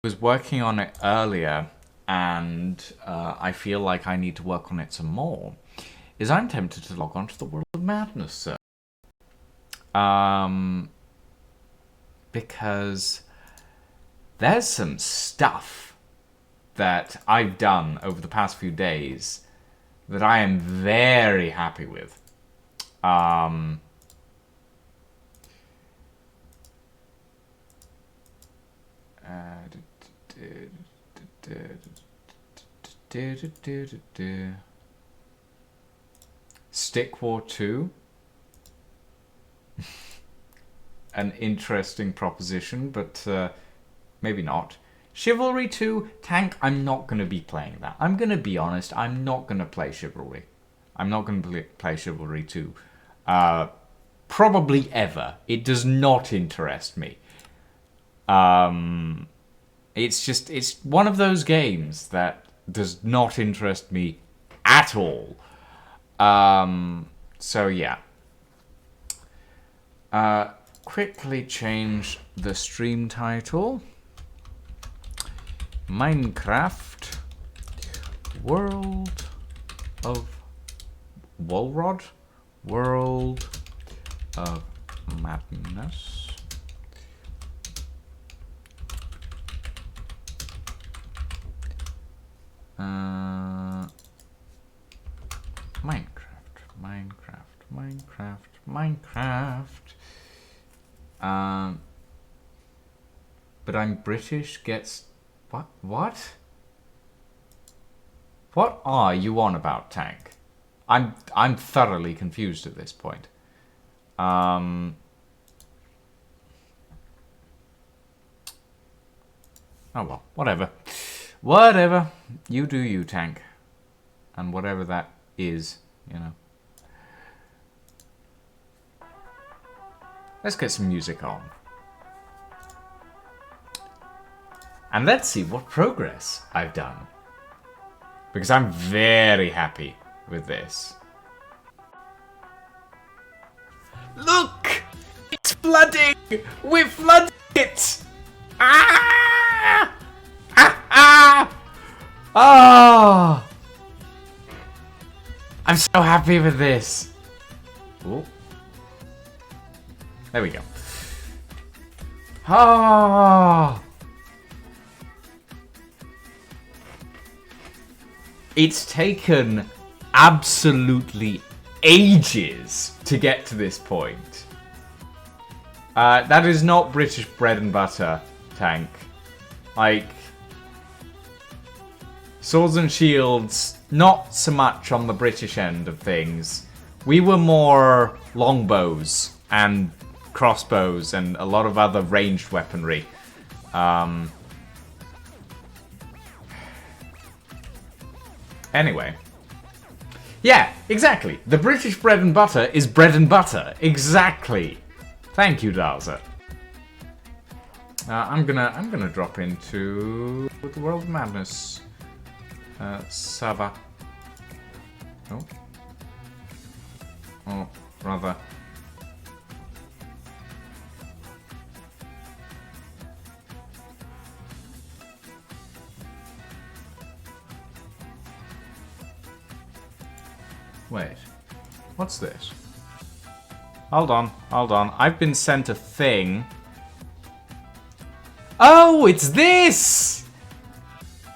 was working on it earlier, and I feel like I need to work on it some more, is I'm tempted to log on to the World of Madness server. Because there's some stuff that I've done over the past few days that I am very happy with. Stick War 2. An interesting proposition, but maybe not. Chivalry 2, Tank, I'm not going to be playing that. I'm going to be honest, I'm not going to play Chivalry. I'm not going to play Chivalry 2. Probably ever. It does not interest me. It's one of those games that does not interest me at all. So yeah. Quickly change the stream title. Minecraft World of Walrod? World of Madness. Minecraft. But I'm British gets... What? What? What are you on about, Tank? I'm thoroughly confused at this point. Oh well, whatever. Whatever. You do you, Tank. And whatever that is, you know. Let's get some music on. And let's see what progress I've done. Because I'm very happy with this. Look! It's flooding! We're flooding it! Ah! Ah! Ah! Oh! I'm so happy with this. Ooh. There we go. Oh! It's taken absolutely ages to get to this point. That is not British bread and butter, Tank. Like, Swords and Shields, not so much on the British end of things. We were more longbows and crossbows and a lot of other ranged weaponry. Anyway. Yeah, exactly. The British bread and butter is bread and butter. Exactly. Thank you, Darza. I'm gonna drop into the World of Madness server. Oh. Oh, rather. Wait, what's this? Hold on. I've been sent a thing. Oh, it's this!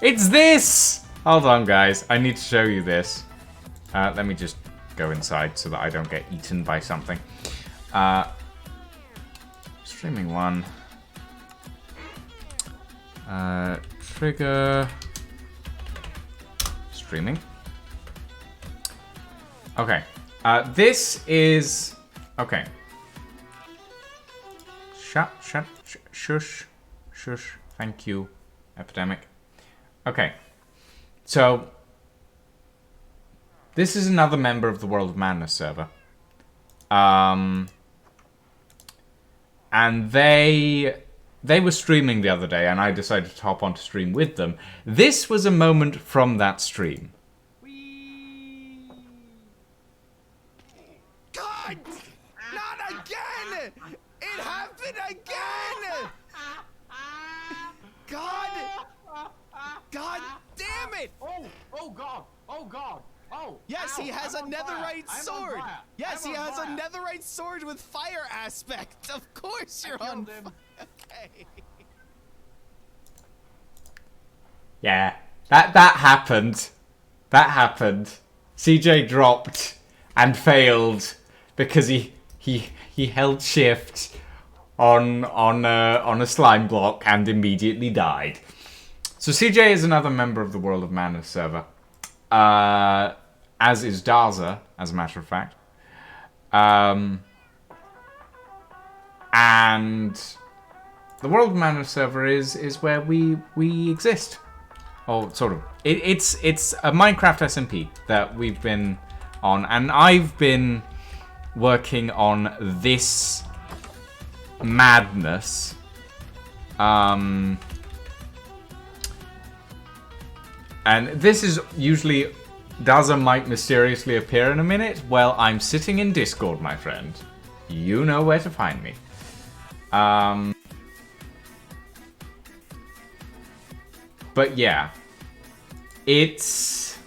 It's this! Hold on, guys. I need to show you this. Let me just go inside so that I don't get eaten by something. Streaming one. Trigger. Streaming. Okay. This is... Okay. Shush. Thank you, Epidemic. Okay. So, this is another member of the World of Madness server. And they were streaming the other day, and I decided to hop on to stream with them. This was a moment from that stream. God! Not again! It happened again! God! God! Oh God! Oh! Yes, ow, he has a I'm on fire. netherite I'm on sword. fire. Yes, I'm he on has a fire. netherite sword with fire aspect. Of course you're on killed him. fire. Okay. Yeah, that happened. That happened. CJ dropped and failed because he held shift on a slime block and immediately died. So CJ is another member of the World of Madness server, as is Daza, as a matter of fact. And the World of Madness server is where we exist. Oh, sort of. It's a Minecraft SMP that we've been on, and I've been working on this madness. And this is usually Daza might mysteriously appear in a minute. Well, I'm sitting in Discord, my friend. You know where to find me. But yeah, it's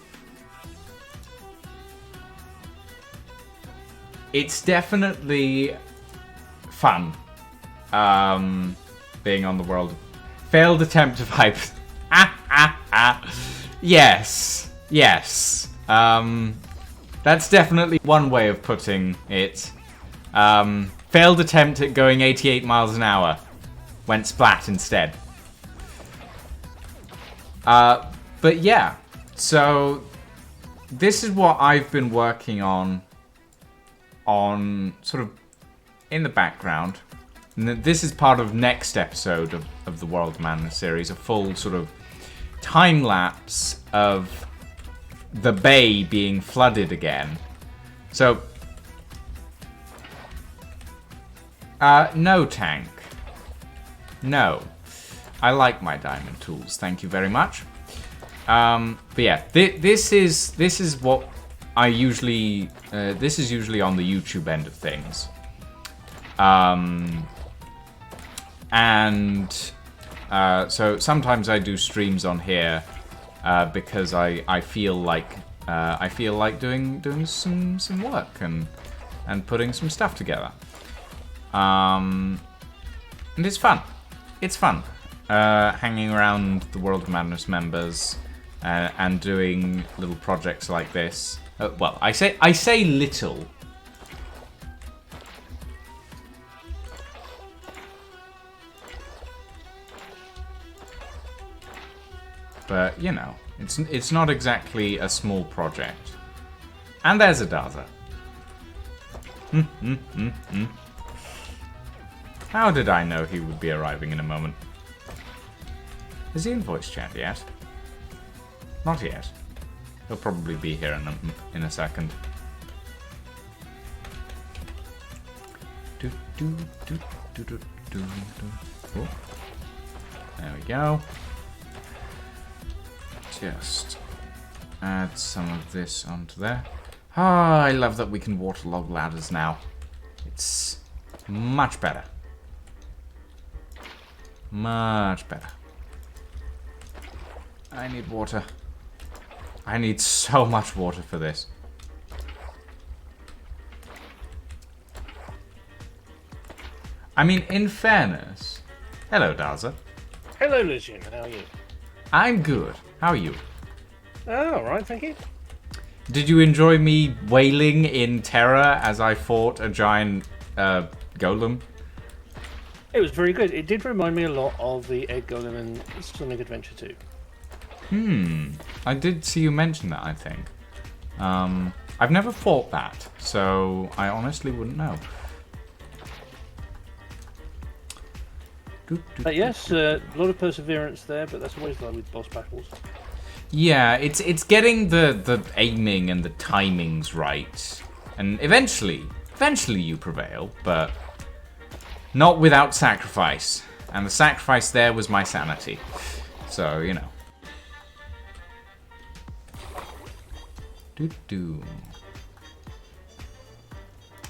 definitely fun. Being on the world. Failed attempt of hype. Yes. That's definitely one way of putting it. Failed attempt at going 88 miles an hour. Went splat instead. But yeah, so this is what I've been working on sort of in the background. And this is part of next episode of the World of Madness series, a full sort of time lapse of the bay being flooded again. So, no, Tank. No. I like my diamond tools, thank you very much. But yeah, this is what I usually, this is usually on the YouTube end of things. So sometimes I do streams on here because I feel like doing some work and putting some stuff together. And it's fun. It's fun. Hanging around the World of Madness members and doing little projects like this. Well, I say little. But you know, it's not exactly a small project. And there's a Daza. How did I know he would be arriving in a moment? Is he in voice chat yet? Not yet. He'll probably be here in a second. Oh. There we go. Just add some of this onto there. Ah, I love that we can waterlog ladders now. It's much better. Much better. I need water. I need so much water for this. I mean, in fairness... Hello, Daza. Hello, Lucian. How are you? I'm good. How are you? Oh, all right, thank you. Did you enjoy me wailing in terror as I fought a giant golem? It was very good. It did remind me a lot of the Egg Golem in Sonic Adventure 2. I did see you mention that, I think. I've never fought that, so I honestly wouldn't know. But yes, a lot of perseverance there, but that's always like with boss battles. Yeah, it's getting the aiming and the timings right. And eventually you prevail, but not without sacrifice. And the sacrifice there was my sanity. So, you know.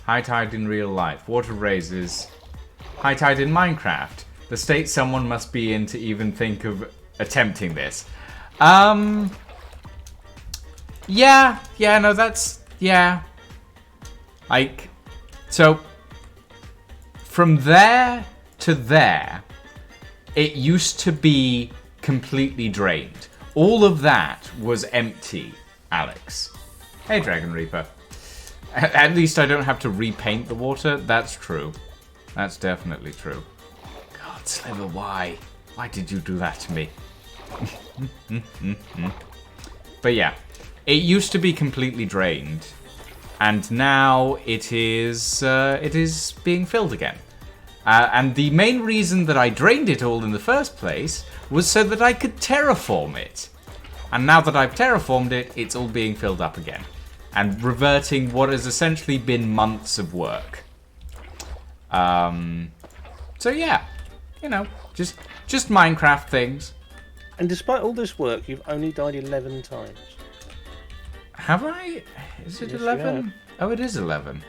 High tide in real life. Water raises. High tide in Minecraft. The state someone must be in to even think of attempting this. Yeah, no, that's... Yeah. Like, so... From there to there, it used to be completely drained. All of that was empty, Alex. Hey, Dragon Reaper. At least I don't have to repaint the water. That's true. That's definitely true. God, Sliver, why? Why did you do that to me? But yeah, it used to be completely drained, and now it is being filled again. And the main reason that I drained it all in the first place was so that I could terraform it. And now that I've terraformed it, it's all being filled up again. And reverting what has essentially been months of work. So yeah, you know, just Minecraft things. And despite all this work, you've only died 11 times. Have I? Is it Yes, 11? Oh, it is 11.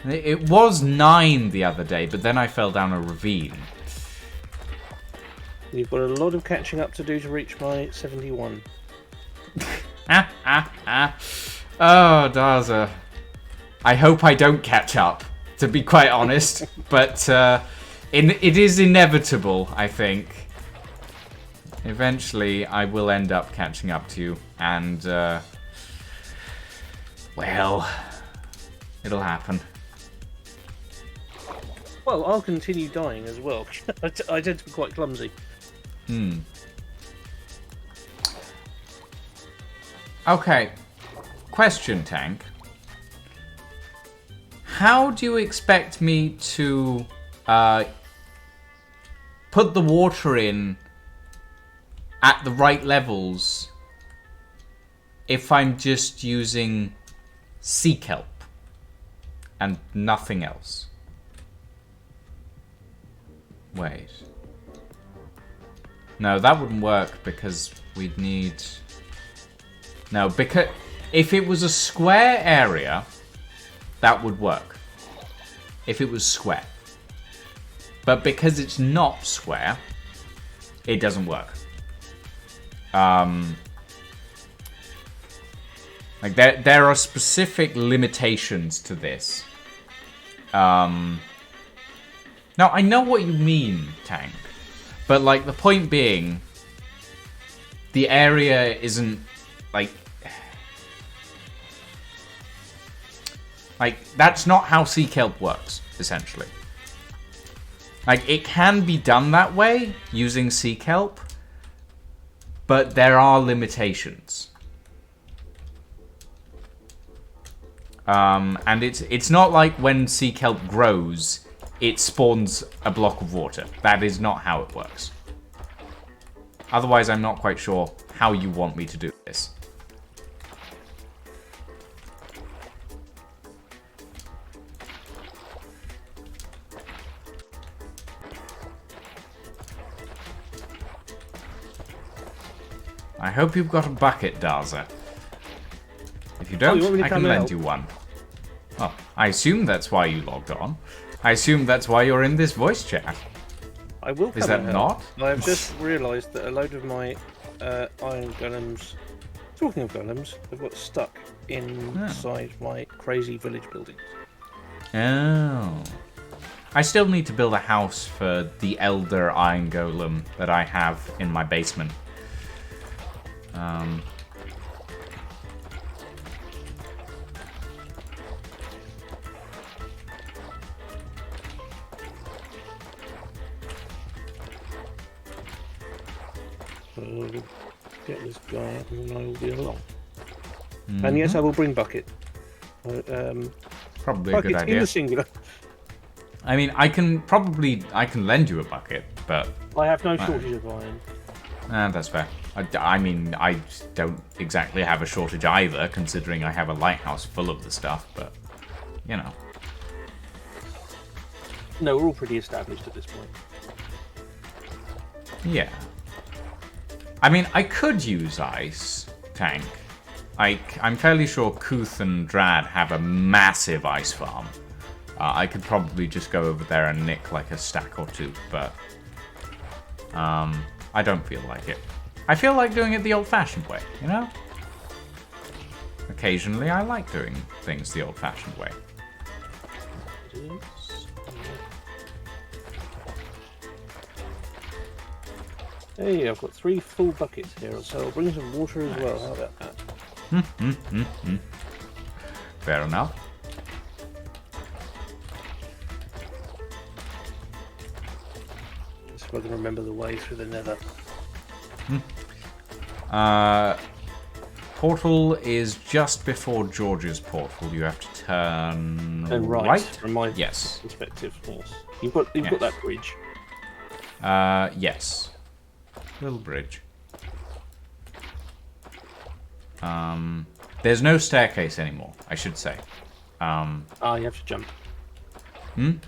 It was 9 the other day, but then I fell down a ravine. You've got a lot of catching up to do to reach my 71. Oh, Daza. I hope I don't catch up, to be quite honest. But it is inevitable, I think. Eventually, I will end up catching up to you. And, well, it'll happen. Well, I'll continue dying as well. I tend to be quite clumsy. Okay. Question, Tank. How do you expect me to put the water in at the right levels if I'm just using sea kelp and nothing else? Wait. No, that wouldn't work because we'd need... No, because if it was a square area, that would work. If it was square. But because it's not square, it doesn't work. Like there are specific limitations to this. Now, I know what you mean, Tank. But, like, the point being, the area isn't, like, that's not how sea kelp works, essentially. Like, it can be done that way, using sea kelp, but there are limitations. And it's not like when sea kelp grows, it spawns a block of water. That is not how it works. Otherwise, I'm not quite sure how you want me to do this. I hope you've got a bucket, Daza. If you don't, I can lend you one. Oh, I assume that's why you logged on. I assume that's why you're in this voice chat. I will come Is that and not? help. I've just realised that a load of my iron golems, talking of golems, have got stuck inside my crazy village buildings. Oh. I still need to build a house for the elder iron golem that I have in my basement. So get this guy up and I will be along. And yes, I will bring bucket. Probably a good Bucket in idea. the singular. I mean, I can lend you a bucket, but I have no shortage of iron. that's fair. I mean, I don't exactly have a shortage either, considering I have a lighthouse full of the stuff, but, you know. No, we're all pretty established at this point. Yeah. I mean, I could use ice, Tank. I'm fairly sure Kuth and Drad have a massive ice farm. I could probably just go over there and nick like a stack or two, but I don't feel like it. I feel like doing it the old-fashioned way, you know? occasionally I like doing things the old-fashioned way. Hey, I've got 3 full buckets here, so I'll bring some water as well. How about that? Fair enough. So I can remember the way through the nether. Portal is just before George's portal. You have to turn And right, from my Yes. perspective, yes. You've got that bridge. Yes. Little bridge. There's no staircase anymore, I should say. You have to jump. No.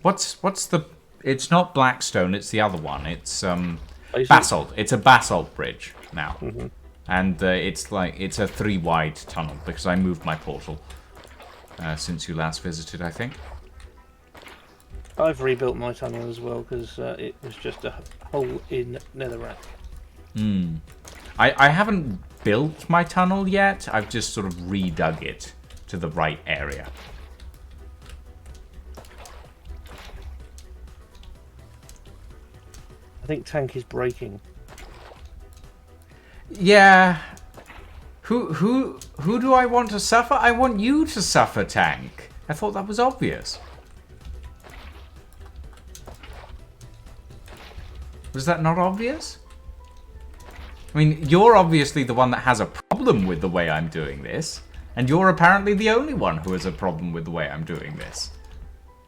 What's the? It's not Blackstone. It's the other one. It's basalt. It's a basalt bridge now, and it's a 3 wide tunnel because I moved my portal since you last visited, I think. I've rebuilt my tunnel as well because it was just a hole in netherrack. I haven't built my tunnel yet. I've just sort of redug it to the right area. I think Tank is breaking. Yeah. Who do I want to suffer? I want you to suffer, Tank. I thought that was obvious. Was that not obvious? I mean, you're obviously the one that has a problem with the way I'm doing this, and you're apparently the only one who has a problem with the way I'm doing this.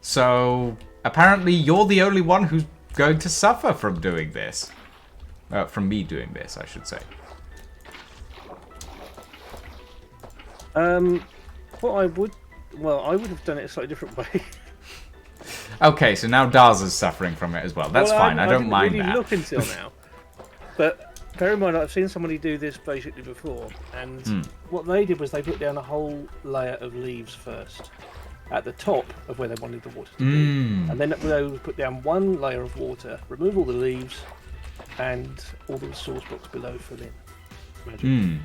So, apparently you're the only one who's going to suffer from doing this. From me doing this, I should say. What I would have done it a slightly different way. Okay, so now Daz is suffering from it as well. That's fine. I don't mind really that. Look until now, but bear in mind I've seen somebody do this basically before, and what they did was they put down a whole layer of leaves first at the top of where they wanted the water to be, and then they would put down 1 layer of water, remove all the leaves, and all the source blocks below fill in. Imagine.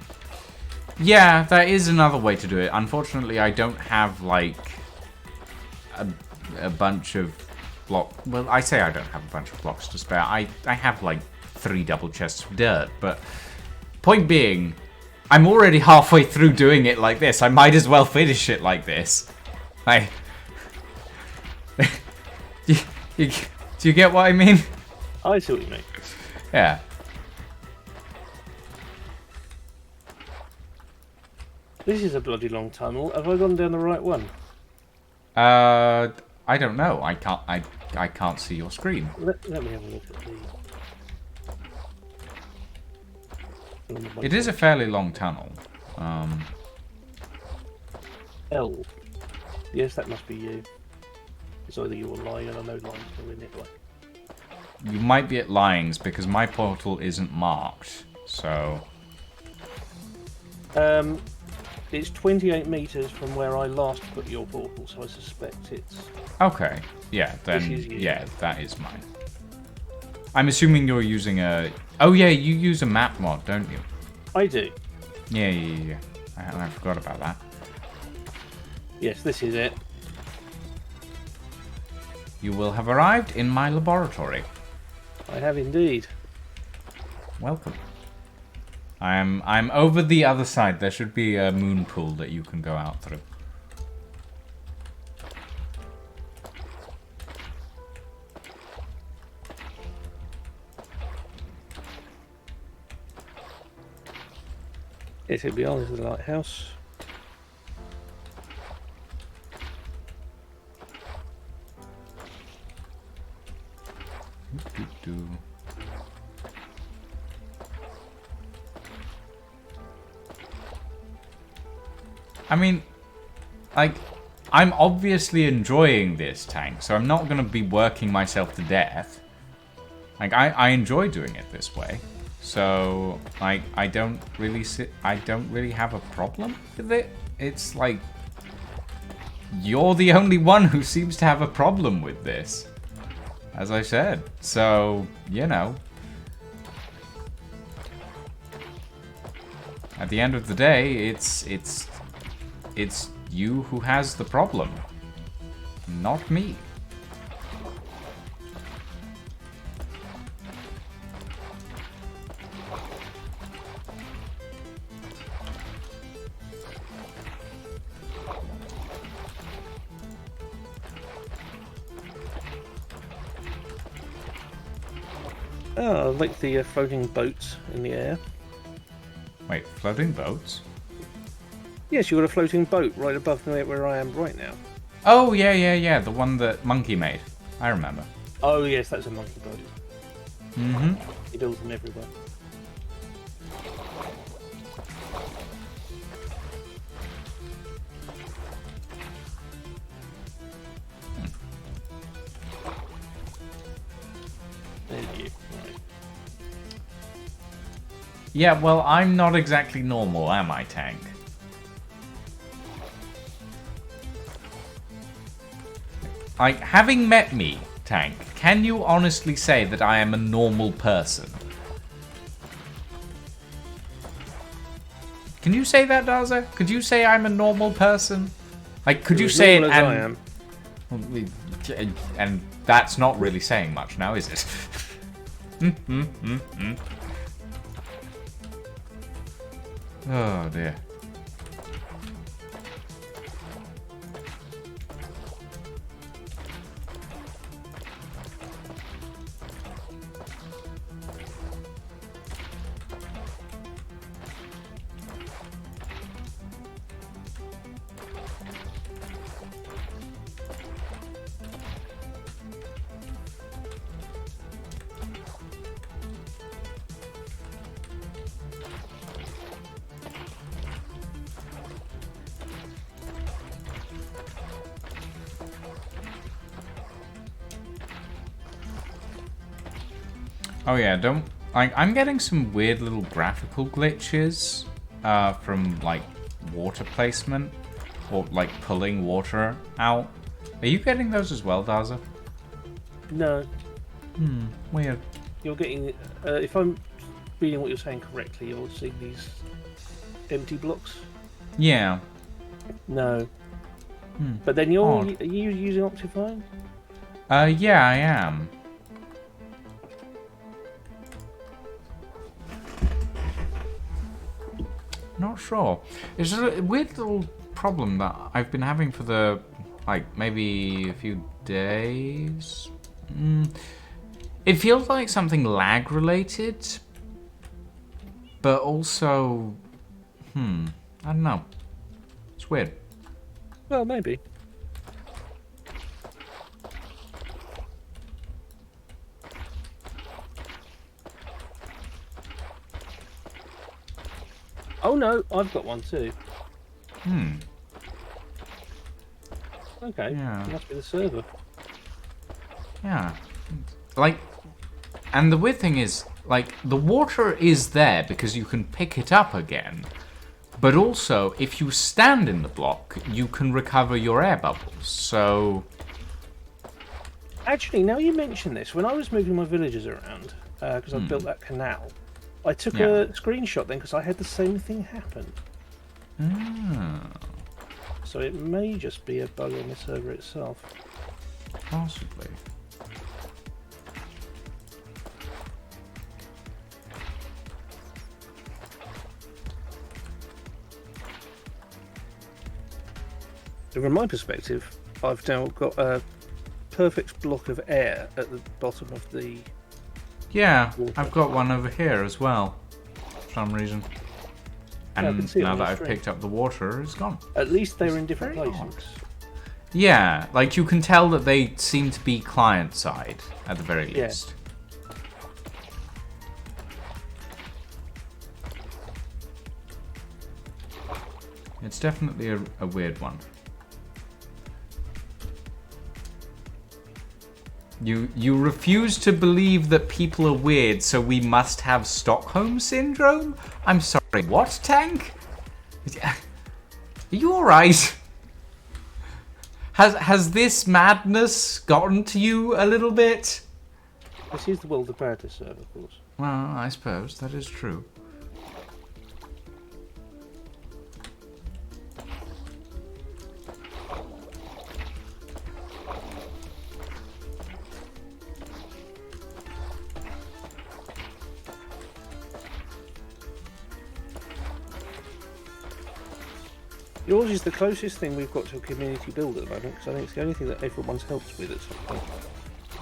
Yeah, that is another way to do it. Unfortunately, I don't have, like, a bunch of blocks. Well, I say I don't have a bunch of blocks to spare. I have, like, 3 double chests of dirt. But point being, I'm already halfway through doing it like this. I might as well finish it like this. Do you get what I mean? I see what you mean. Yeah. This is a bloody long tunnel. Have I gone down the right one? I don't know. I can't see your screen. Let me have a look at the... It is a fairly long tunnel. L. Yes, that must be you. It's either you or Lion, and I know Lion's still in it. You might be at Lyings because my portal isn't marked. So. It's 28 meters from where I last put your portal, so I suspect it's... Okay. Yeah, then, yeah, that is mine. I'm assuming you're using a... Oh, yeah, you use a map mod, don't you? I do. Yeah. I forgot about that. Yes, this is it. You will have arrived in my laboratory. I have indeed. Welcome. I'm over the other side. There should be a moon pool that you can go out through. Yes, it'll be on. This is the lighthouse. I mean, like, I'm obviously enjoying this, Tank, so I'm not going to be working myself to death. Like, I enjoy doing it this way. So, like, I don't really have a problem with it. It's like, you're the only one who seems to have a problem with this. As I said. So, you know, At the end of the day, it's you who has the problem, not me. Oh, I like the floating boats in the air. Wait, floating boats? Yes, you've got a floating boat right above me where I am right now. Oh, yeah. The one that Monkey made. I remember. Oh, yes, that's a monkey boat. Mm-hmm. He builds them everywhere. There you right. Yeah, well, I'm not exactly normal, am I, Tank? Like, having met me, Tank, can you honestly say that I am a normal person? Can you say that, Daza? Could you say I'm a normal person? Like, could you say it As I am. and that's not really saying much now, is it? Oh, dear. Oh yeah, don't like I'm getting some weird little graphical glitches from like water placement or like pulling water out. Are you getting those as well, Daza? No, Weird. you're getting. If I'm reading what you're saying correctly, you're seeing these empty blocks. Yeah. No. But then you're Odd. are you using Optifine? Yeah, I am. Not sure. It's a weird little problem that I've been having for the, like, maybe a few days. It feels like something lag related, but also, I don't know. It's weird. Well, maybe. Oh no, I've got one too. Okay, Yeah. it must be the server. Yeah. Like, and the weird thing is, like, the water is there because you can pick it up again. But also, if you stand in the block, you can recover your air bubbles. So, Actually, now you mention this, when I was moving my villagers around, because I built that canal, I took Yeah. a screenshot then because I had the same thing happen. So it may just be a bug on the server itself. possibly. From my perspective, I've now got a perfect block of air at the bottom of the... Yeah, Water. I've got one over here as well, for some reason. Yeah, I can And see it now on that your I've screen. picked up the water, it's gone. At least they're in different very places. Yeah, like you can tell that they seem to be client side at the very Yeah. least. It's definitely a weird one. You refuse to believe that people are weird, so we must have Stockholm syndrome? I'm sorry, what, Tank? Are you alright? Has this madness gotten to you a little bit? This is the World of Paratus server, of course. Well, I suppose that is true. Yours is the closest thing we've got to a community build at the moment, because I think it's the only thing that everyone's helped with at some point.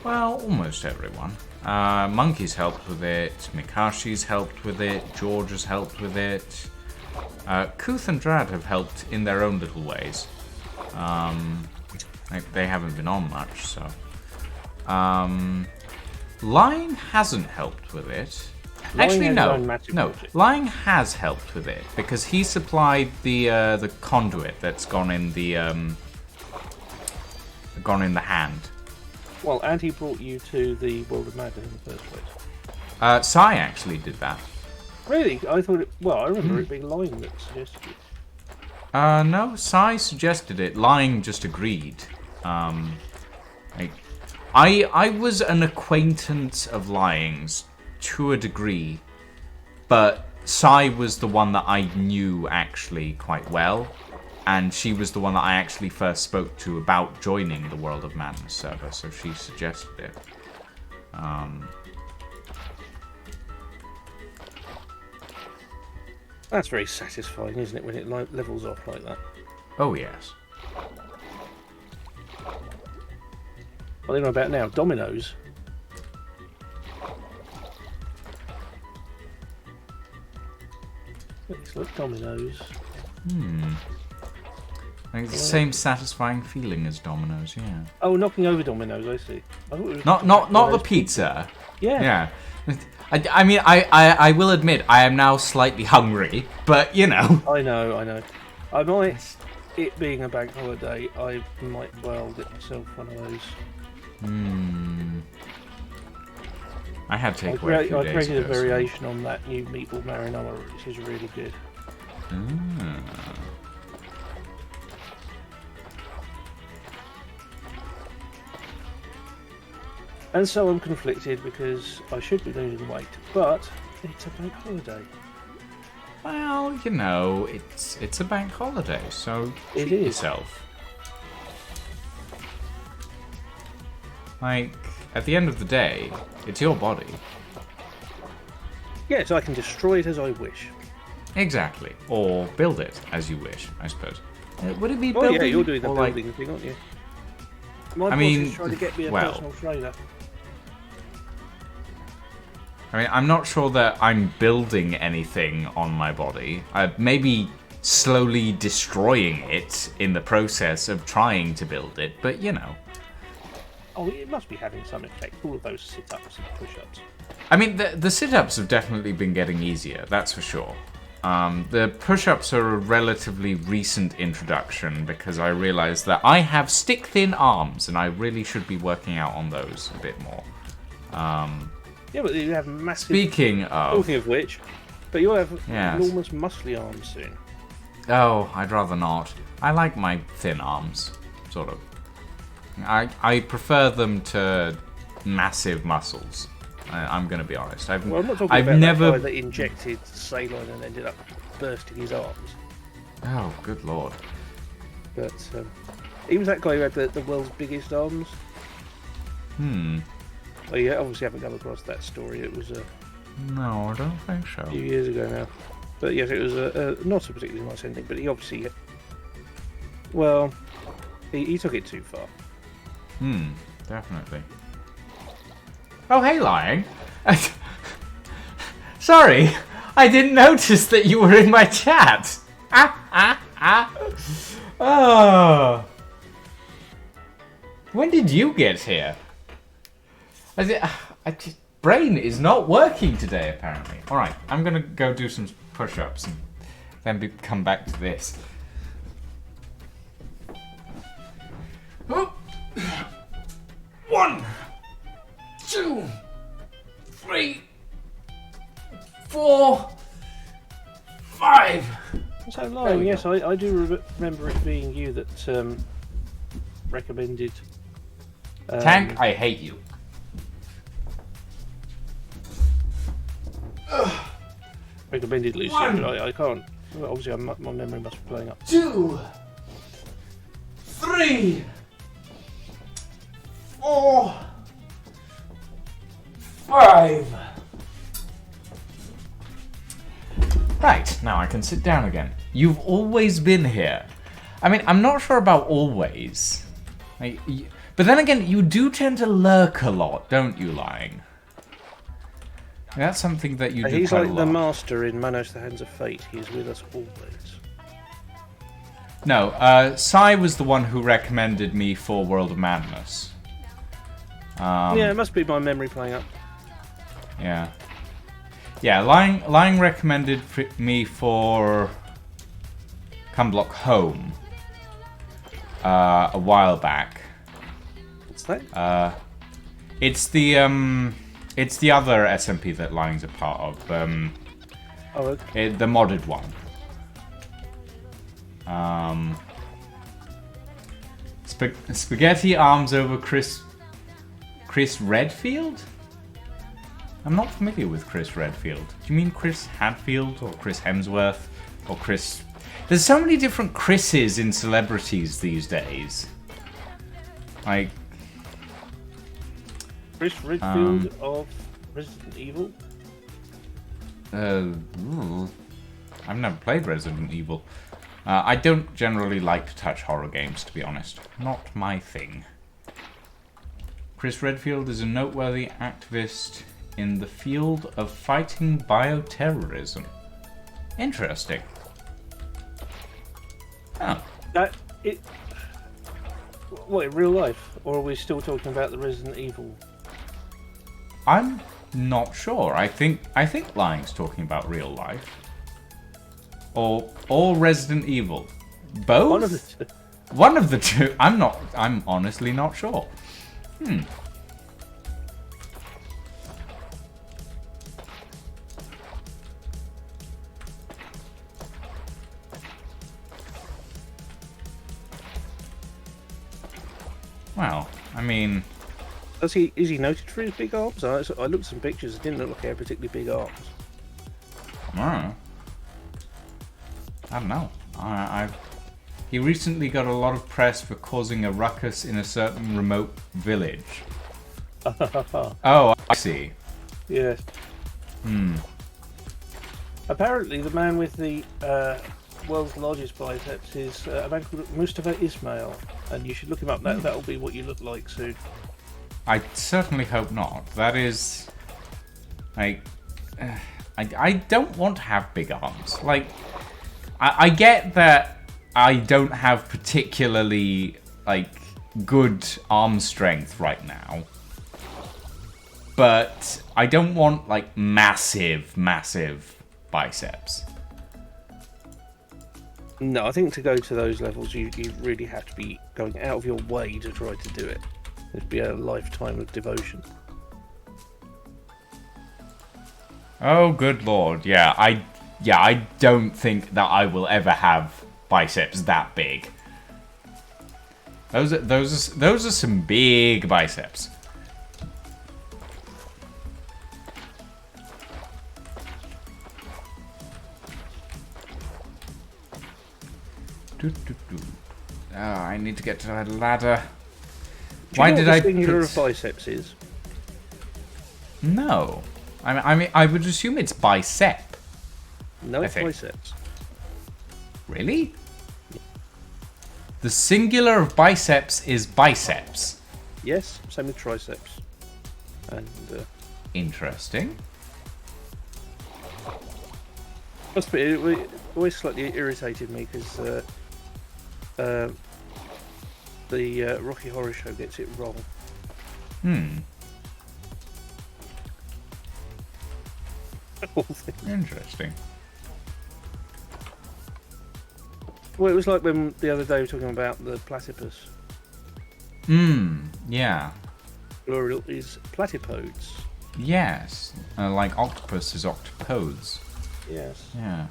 Well, almost everyone. Monkey's helped with it, Mikashi's helped with it, George has helped with it. Kuth and Drad have helped in their own little ways. They haven't been on much, so. Lying hasn't helped with it. Actually, no. Lying has helped with it because he supplied the conduit that's gone in the hand. Well, and he brought you to the World of Madden in the first place. Sai actually did that. Really? I thought it. Well, I remember it being Lying that suggested it. No, Sai suggested it. Lying just agreed. I was an acquaintance of Lying's to a degree, but Sai was the one that I knew actually quite well, and she was the one that I actually first spoke to about joining the World of Madness server, so she suggested it. That's very satisfying, isn't it, when it levels off like that? Oh, yes. What are they on about now? Dominoes? Let's look, dominoes. Like the same satisfying feeling as Domino's, yeah. Oh, knocking over dominoes, I see. I thought it was Not the pizza. Yeah. Yeah. I mean, I will admit, I am now slightly hungry, but, you know. I know. I might, it being a bank holiday, I might well get myself one of those. I had takeaway a few I days created ago. a variation on that new meatball marinara, which is really good. And so I'm conflicted because I should be losing weight, but it's a bank holiday. Well, you know, it's a bank holiday, so It treat is. yourself. Like, at the end of the day, it's your body. Yeah, so I can destroy it as I wish. Exactly. Or build it as you wish, I suppose. Would it be Oh building? yeah, you're doing the or like- building thing, aren't you? My boss mean, is trying to get me a well- personal trainer. I mean, I'm not sure that I'm building anything on my body. Maybe slowly destroying it in the process of trying to build it, but you know. Oh, it must be having some effect. All of those sit-ups and push-ups. I mean, the sit-ups have definitely been getting easier, that's for sure. The push-ups are a relatively recent introduction because I realized that I have stick-thin arms and I really should be working out on those a bit more. Yeah, but you have massive... Speaking of... Talking of which, but you'll have Yes. enormous muscly arms soon. Oh, I'd rather not. I like my thin arms, sort of. I prefer them to massive muscles. I'm going to be honest. Well, I'm not talking I've about never... that guy that injected saline and ended up bursting his arms. Oh, good lord. But he was that guy who had the world's biggest arms. Well, you obviously haven't come across that story. It was No, I don't think so. a few years ago now. But yes, it was not a particularly nice ending, but he obviously... Well, he took it too far. Definitely. Oh, hey, Lying. Sorry, I didn't notice that you were in my chat. Oh. When did you get here? Brain is not working today, apparently. Alright, I'm gonna go do some push-ups and then come back to this. Oh. 1, 2, 3, 4, 5. So, Lion, yes, I do remember it being you that recommended... Tank, I hate you. recommended Lucy, but I can't. Well, obviously, my memory must be playing up. 2, 3, 4, 5. Right, now I can sit down again. You've always been here. I mean, I'm not sure about always. But then again, you do tend to lurk a lot, don't you, Lying? That's something that you do He's quite like a the lot. master in Manos: The Hands of Fate. He's with us always. No, Sai was the one who recommended me for World of Madness. Yeah, it must be my memory playing up. Yeah. Yeah, Lying recommended me for Come Block Home a while back. What's that? It's the other SMP that Lying's a part of. Oh, okay. The modded one. Spaghetti arms over Chris Redfield? I'm not familiar with Chris Redfield. Do you mean Chris Hadfield or Chris Hemsworth or Chris? There's so many different Chris's in celebrities these days. Like, Chris Redfield of Resident Evil. I've never played Resident Evil. I don't generally like to touch horror games, to be honest. Not my thing. Chris Redfield is a noteworthy activist in the field of fighting bioterrorism. Interesting. Oh. What, in real life? Or are we still talking about the Resident Evil? I'm not sure. I think Lying's talking about real life. Or Resident Evil. Both? One of the two. One of the two. I'm honestly not sure. Well, I mean, Is he noted for his big arms? I looked at some pictures. It didn't look like he had particularly big arms. I don't know. He recently got a lot of press for causing a ruckus in a certain remote village. Oh, I see. Yes. Apparently, the man with the world's largest biceps is a man called Mustafa Ismail, and you should look him up. That'll be what you look like soon. I certainly hope not. That is, like, I don't want to have big arms. Like, I get that I don't have particularly, like, good arm strength right now. But I don't want, like, massive biceps. No, I think to go to those levels, you really have to be going out of your way to try to do it. It'd be a lifetime of devotion. Oh, good lord. Yeah, I don't think that I will ever have biceps that big. Those are some big biceps. Oh, I need to get to that ladder. Why did I The singular put... of biceps is? No. I mean, I would assume it's bicep. No, I it's think. biceps. Really? The singular of biceps is biceps. Yes, same with triceps. And Interesting. must be, it always slightly irritated me because the Rocky Horror Show gets it wrong. Interesting. Well, it was like when the other day we were talking about the platypus. Yeah. Plural is platypodes. Yes. Like octopus is octopodes. Yes. Yeah.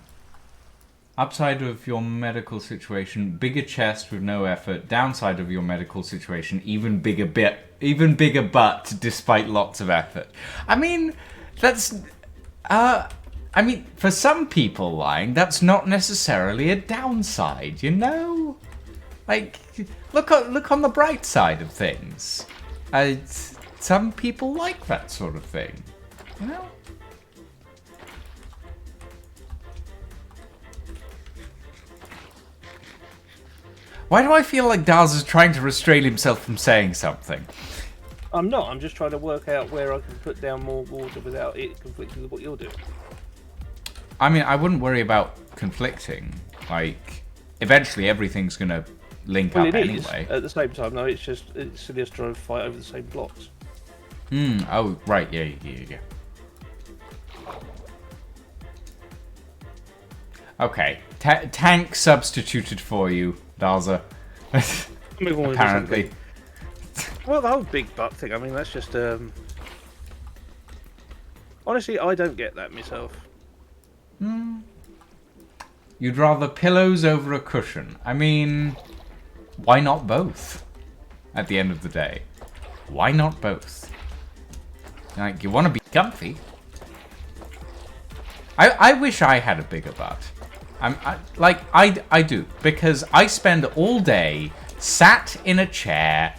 Upside of your medical situation, bigger chest with no effort. Downside of your medical situation, even bigger butt despite lots of effort. I mean, that's for some people, Lying, that's not necessarily a downside, you know? Like, look on the bright side of things. Some people like that sort of thing, you know? Why do I feel like Daz is trying to restrain himself from saying something? I'm not. I'm just trying to work out where I can put down more water without it conflicting with what you're doing. I mean, I wouldn't worry about conflicting. Like, eventually everything's going to link Well, up it is. anyway. At the same time, no, it's silly us trying to fight over the same blocks. Oh, right, yeah. Okay, tank substituted for you, Daza. Move on with Apparently. something. Well, the whole big butt thing, I mean, that's just... Honestly, I don't get that myself. You'd rather pillows over a cushion. I mean, why not both? At the end of the day. Why not both? Like, you want to be comfy. I wish I had a bigger butt. I do. Because I spend all day sat in a chair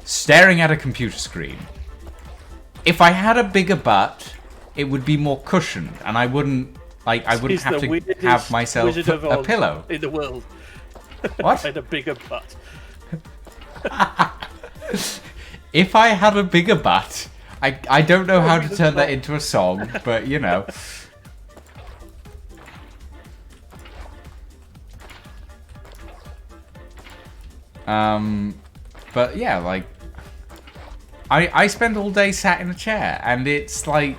staring at a computer screen. If I had a bigger butt, it would be more cushioned, and I wouldn't He's have the to weirdest have myself Wizard of a Oz pillow. in the world. What? And a bigger butt. If I had a bigger butt, I don't know how to the turn that top. into a song, but you know. But yeah, like, I spend all day sat in a chair, and it's like,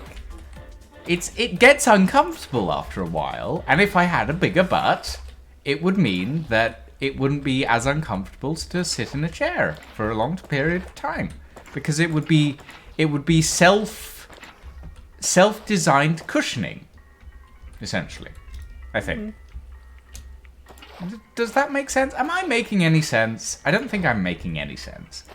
it gets uncomfortable after a while, and if I had a bigger butt, it would mean that it wouldn't be as uncomfortable to sit in a chair for a long period of time, because it would be self-designed cushioning, essentially, I think. Does that make sense? Am I making any sense? I don't think I'm making any sense.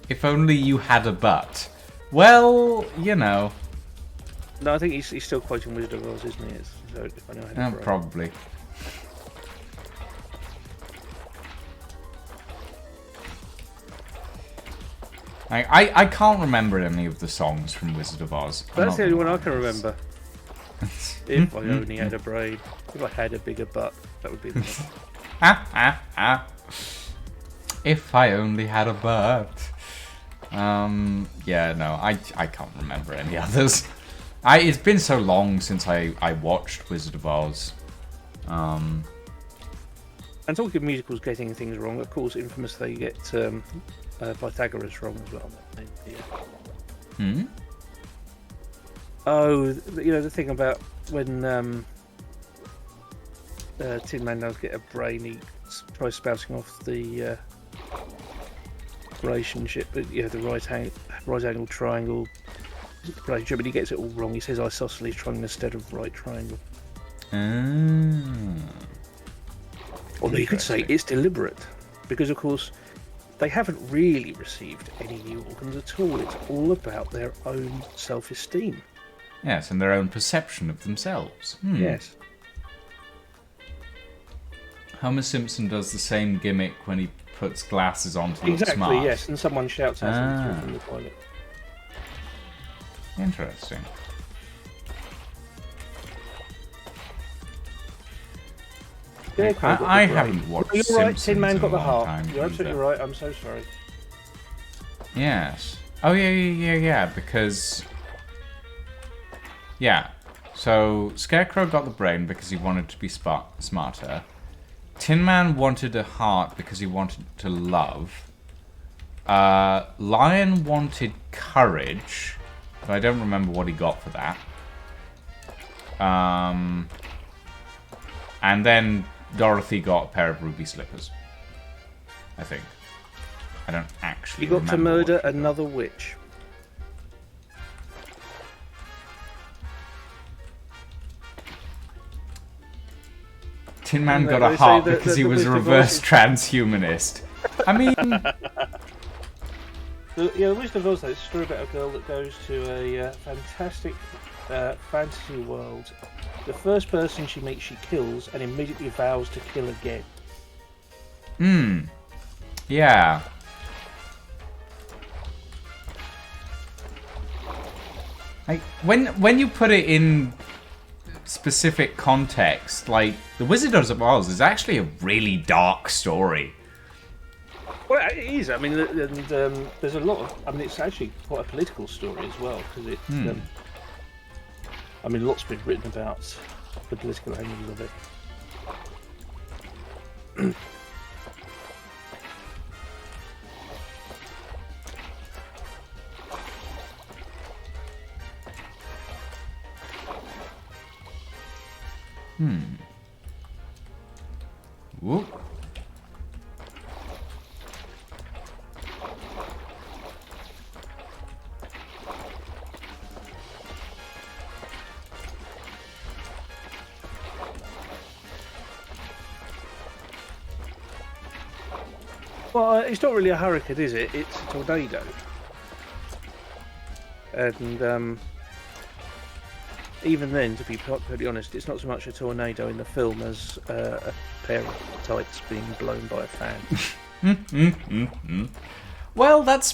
If only you had a butt. Well, you know. No, I think he's still quoting Wizard of Oz, isn't he? So if I know how to Probably. I can't remember any of the songs from Wizard of Oz. That's the only one I can remember. If I only had a brain. If I had a bigger butt, that would be the one. If I only had a butt. Yeah, no, I can't remember any others. It's been so long since I watched Wizard of Oz. And talking of musicals getting things wrong, of course, infamous they get Pythagoras wrong as well. Oh, you know the thing about when Tin Man does get a brain, he tries spouting off the relationship, but yeah, the right angle triangle relationship, but he gets it all wrong. He says isosceles triangle instead of right triangle. Although you could say it's deliberate, because of course they haven't really received any new organs at all. It's all about their own self-esteem. Yes, and their own perception of themselves. Yes. Homer Simpson does the same gimmick when he puts glasses on to look Exactly, smart. yes, and someone shouts at him from the toilet. Interesting. Yeah, I haven't watched You're right, Simpsons Tin Man in got a the long heart. time You're absolutely either. right, I'm so sorry. Yes. Oh, yeah, because... Yeah. So, Scarecrow got the brain because he wanted to be smarter. Tin Man wanted a heart because he wanted to love. Lion wanted courage, but I don't remember what he got for that. And then Dorothy got a pair of ruby slippers. I think. I don't actually You got to remember murder what she got. another witch. Tin Man No, got they a say heart that- because that he the was a Wizard of reverse Oz is- transhumanist. I mean, The Wizard of Oz, though, it's a story about a girl that goes to a fantastic fantasy world. The first person she meets, she kills, and immediately vows to kill again. yeah. Like when you put it in specific context, like The Wizard of Oz is actually a really dark story. Well, it is. I mean, and, there's a lot of. I mean, it's actually quite a political story as well because it. I mean, lots been written about the political angles of it. Whoop. Well, it's not really a hurricane, is it? It's a tornado. And even then, to be perfectly honest, it's not so much a tornado in the film as a pair of tights being blown by a fan. Well, that's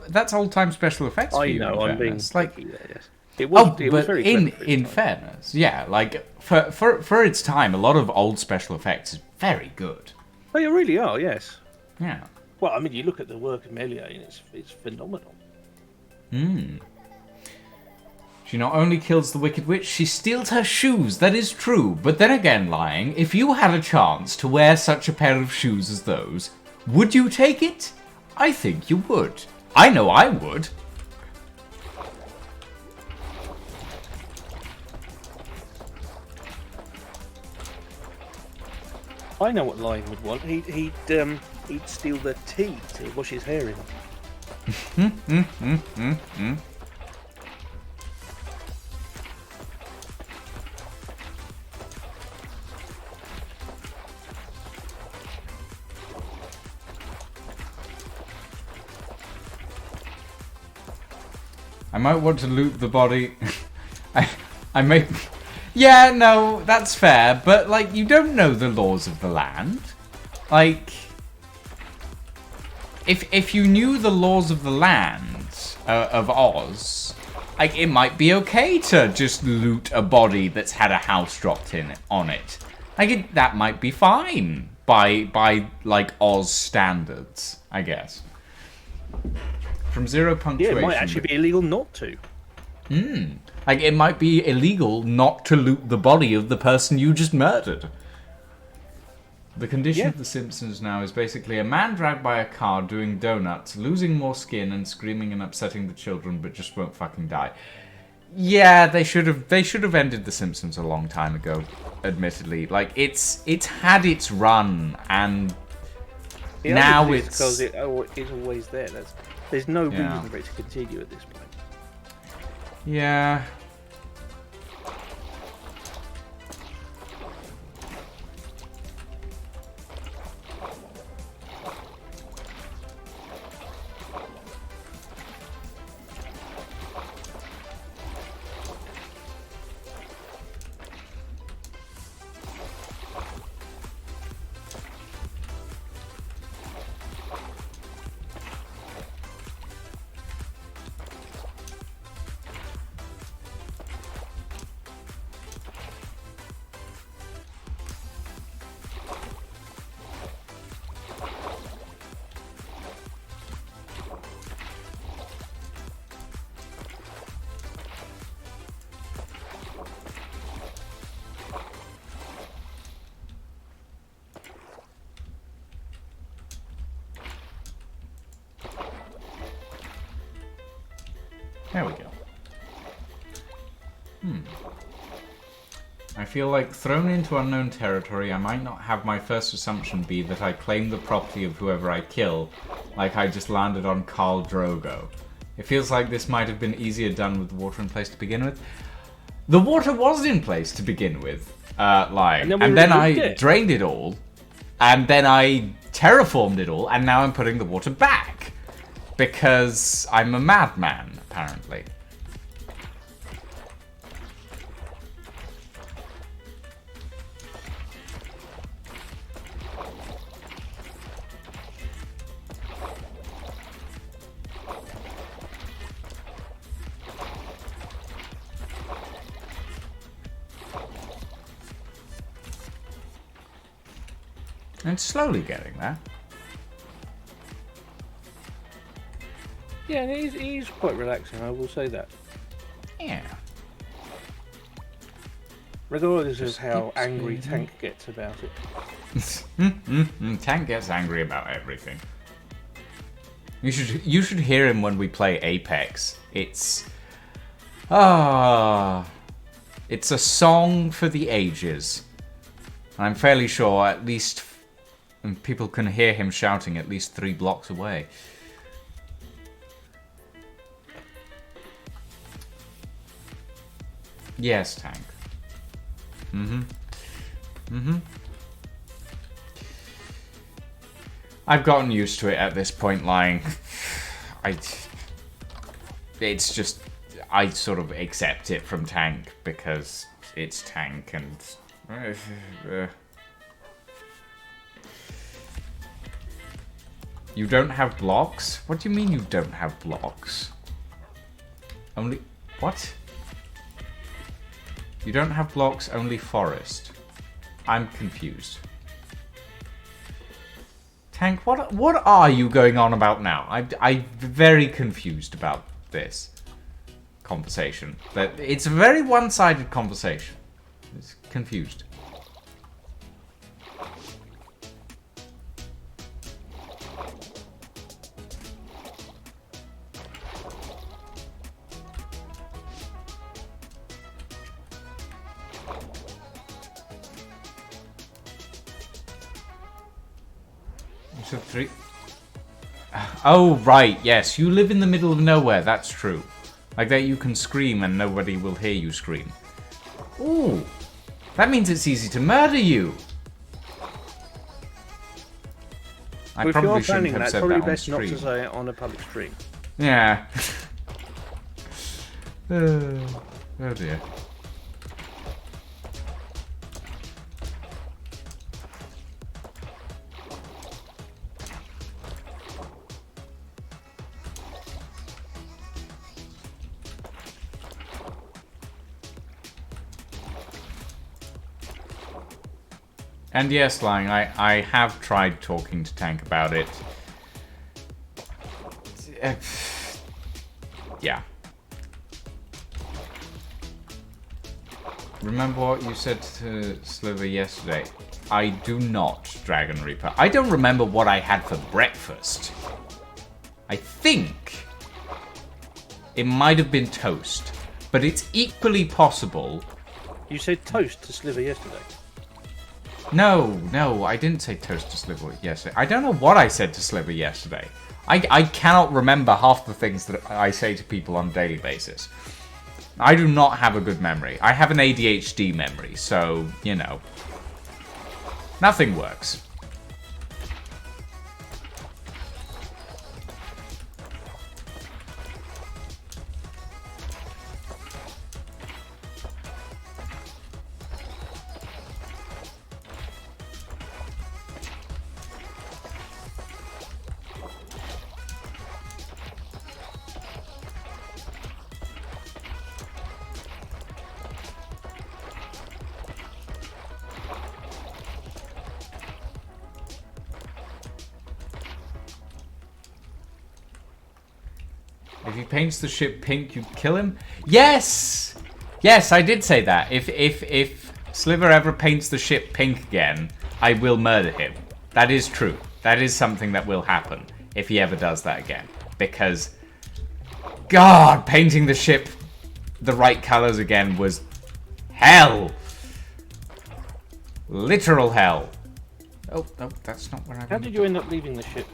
that's old-time special effects. For I you, know, I'm being like. picky there, yes. It was, it was but very clever for its in time. fairness, yeah, like for its time, a lot of old special effects is very good. They really are, yes. Yeah. Well, I mean, you look at the work of Méliès, and it's phenomenal. She not only kills the Wicked Witch, she steals her shoes. That is true. But then again, Lying, if you had a chance to wear such a pair of shoes as those, would you take it? I think you would. I know I would. I know what Lion would want. He'd steal the tea to wash his hair in. I might want to loot the body. I may... Yeah, no, that's fair, but, like, you don't know the laws of the land. Like... If you knew the laws of the land, of Oz, like, it might be okay to just loot a body that's had a house dropped on it. Like, that might be fine by like, Oz standards, I guess. From zero Yeah, punctuation... it might actually be illegal not to. Like, it might be illegal not to loot the body of the person you just murdered. The condition of The Simpsons now is basically a man dragged by a car doing donuts, losing more skin and screaming and upsetting the children, but just won't fucking die. Yeah, they should have ended The Simpsons a long time ago, admittedly. Like, it's had its run, and The now other thing is it's... because it's always there. There's no Yeah. reason for it to continue at this point. Yeah. There we go. I feel like, thrown into unknown territory, I might not have my first assumption be that I claim the property of whoever I kill, like I just landed on Khal Drogo. It feels like this might have been easier done with the water in place to begin with. The water was in place to begin with, Lying, and then I drained it all, and then I terraformed it all, and now I'm putting the water back. Because I'm a madman, apparently. It's slowly getting there. Yeah, and he's quite relaxing, I will say that. Yeah. Regardless of Just how keep angry speeding. Tank gets about it. Tank gets angry about everything. You should hear him when we play Apex. It's it's a song for the ages. I'm fairly sure at least people can hear him shouting at least 3 blocks away. Yes, Tank. I've gotten used to it at this point, lying. It's just, I sort of accept it from Tank because it's Tank and... You don't have blocks? What do you mean you don't have blocks? Only... What? You don't have blocks, only forest. I'm confused. Tank, what are you going on about now? I'm very confused about this conversation. That it's a very one-sided conversation. It's confused. So 3. Oh, right, yes. You live in the middle of nowhere, that's true. Like that you can scream and nobody will hear you scream. Ooh, that means it's easy to murder you. I Well, if probably you're shouldn't planning have that, said probably that on best not to stream. say it on a public stream. Yeah. Oh dear. And yes, Lying, I have tried talking to Tank about it. Yeah. Remember what you said to Sliver yesterday? I do not, Dragon Reaper. I don't remember what I had for breakfast. I think it might have been toast, but it's equally possible. You said toast to Sliver yesterday. No, I didn't say toast to Sliver yesterday. I don't know what I said to Sliver yesterday. I cannot remember half the things that I say to people on a daily basis. I do not have a good memory. I have an ADHD memory, so, you know. Nothing works. If he paints the ship pink, you'd kill him? Yes! Yes, I did say that. If Sliver ever paints the ship pink again, I will murder him. That is true. That is something that will happen if he ever does that again. Because, God, painting the ship the right colors again was hell. Literal hell. Oh, no, that's not where I How did you end up leaving the ship?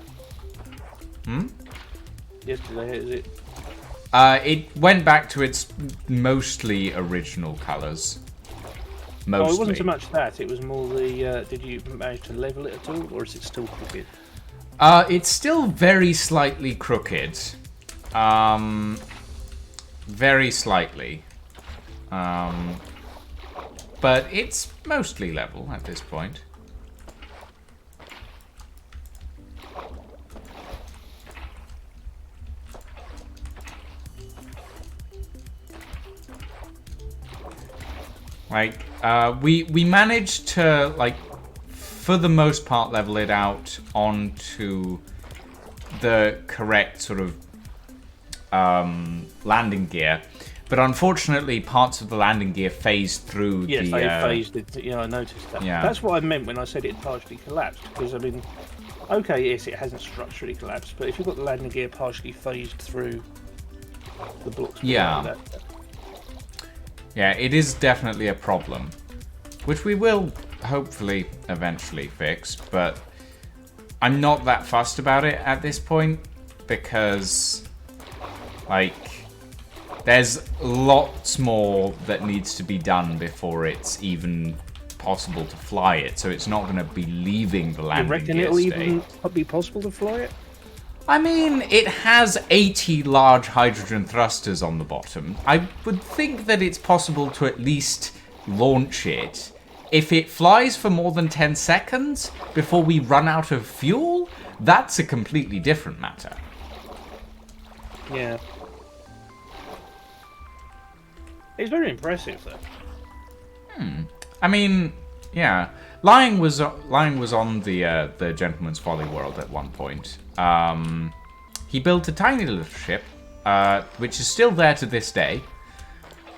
Yesterday, is it? It went back to its mostly original colors. Mostly. Oh, it wasn't so much that. It was more the. Did you manage to level it at all, or is it still crooked? It's still very slightly crooked. Very slightly. But it's mostly level at this point. Like, we managed to, like, for the most part, level it out onto the correct sort of landing gear. But unfortunately, parts of the landing gear phased through Yes, the... they phased it. Yeah, I noticed that. Yeah. That's what I meant when I said it partially collapsed. Because, I mean, okay, yes, it hasn't structurally collapsed, but if you've got the landing gear partially phased through the blocks... Yeah. Yeah, it is definitely a problem. Which we will hopefully eventually fix, but I'm not that fussed about it at this point. Because, like... there's lots more that needs to be done before it's even possible to fly it, so it's not going to be leaving the landing You reckon gear it'll state. even be possible to fly it? I mean, it has 80 large hydrogen thrusters on the bottom. I would think that it's possible to at least launch it. If it flies for more than 10 seconds before we run out of fuel, that's a completely different matter. Yeah. It's very impressive, though. I mean, yeah. Lying was on the Gentleman's Folly world at one point. He built a tiny little ship, which is still there to this day,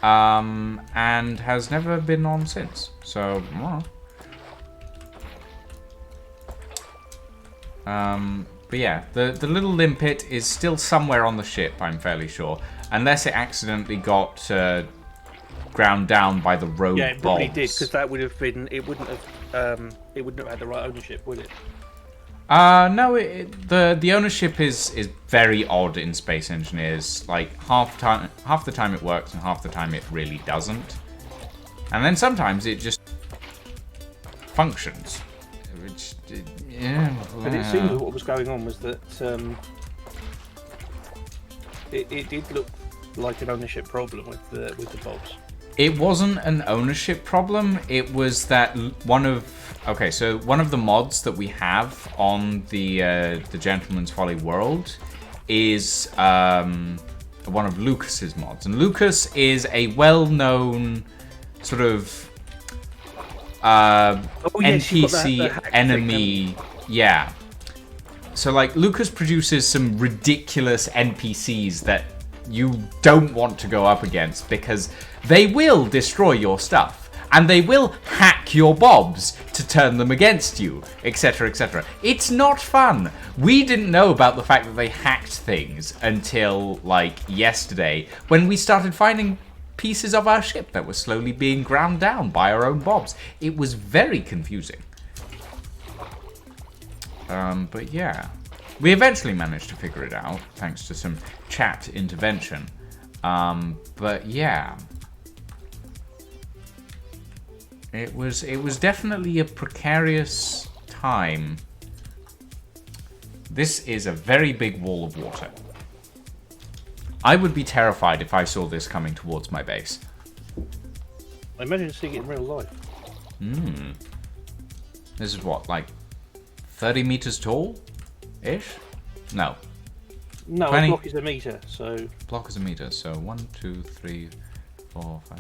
and has never been on since. So, but yeah, the little limpet is still somewhere on the ship, I'm fairly sure, unless it accidentally got ground down by the rogue Yeah, it probably bombs. did, because that would have been... it wouldn't have had the right ownership, would it? No, the ownership is very odd in Space Engineers. Like half the time it works and half the time it really doesn't. And then sometimes it just functions. Which, yeah. But it seems what was going on was that it did look like an ownership problem with the bobs. It wasn't an ownership problem. It was that one of the mods that we have on the Gentleman's Folly world is one of Lucas's mods, and Lucas is a well-known sort of NPC that enemy. Yeah. So like Lucas produces some ridiculous NPCs that you don't want to go up against because they will destroy your stuff and they will hack your bobs to turn them against you, etc, etc. It's not fun. We didn't know about the fact that they hacked things until like yesterday when we started finding pieces of our ship that were slowly being ground down by our own bobs. It was very confusing. But yeah. We eventually managed to figure it out, thanks to some chat intervention. But yeah. It was definitely a precarious time. This is a very big wall of water. I would be terrified if I saw this coming towards my base. I imagine seeing it in real life. This is what, like 30 meters tall? Ish? No. No, 20. a block is a meter, so... Block is a meter, so 1, 2, 3, 4, 5...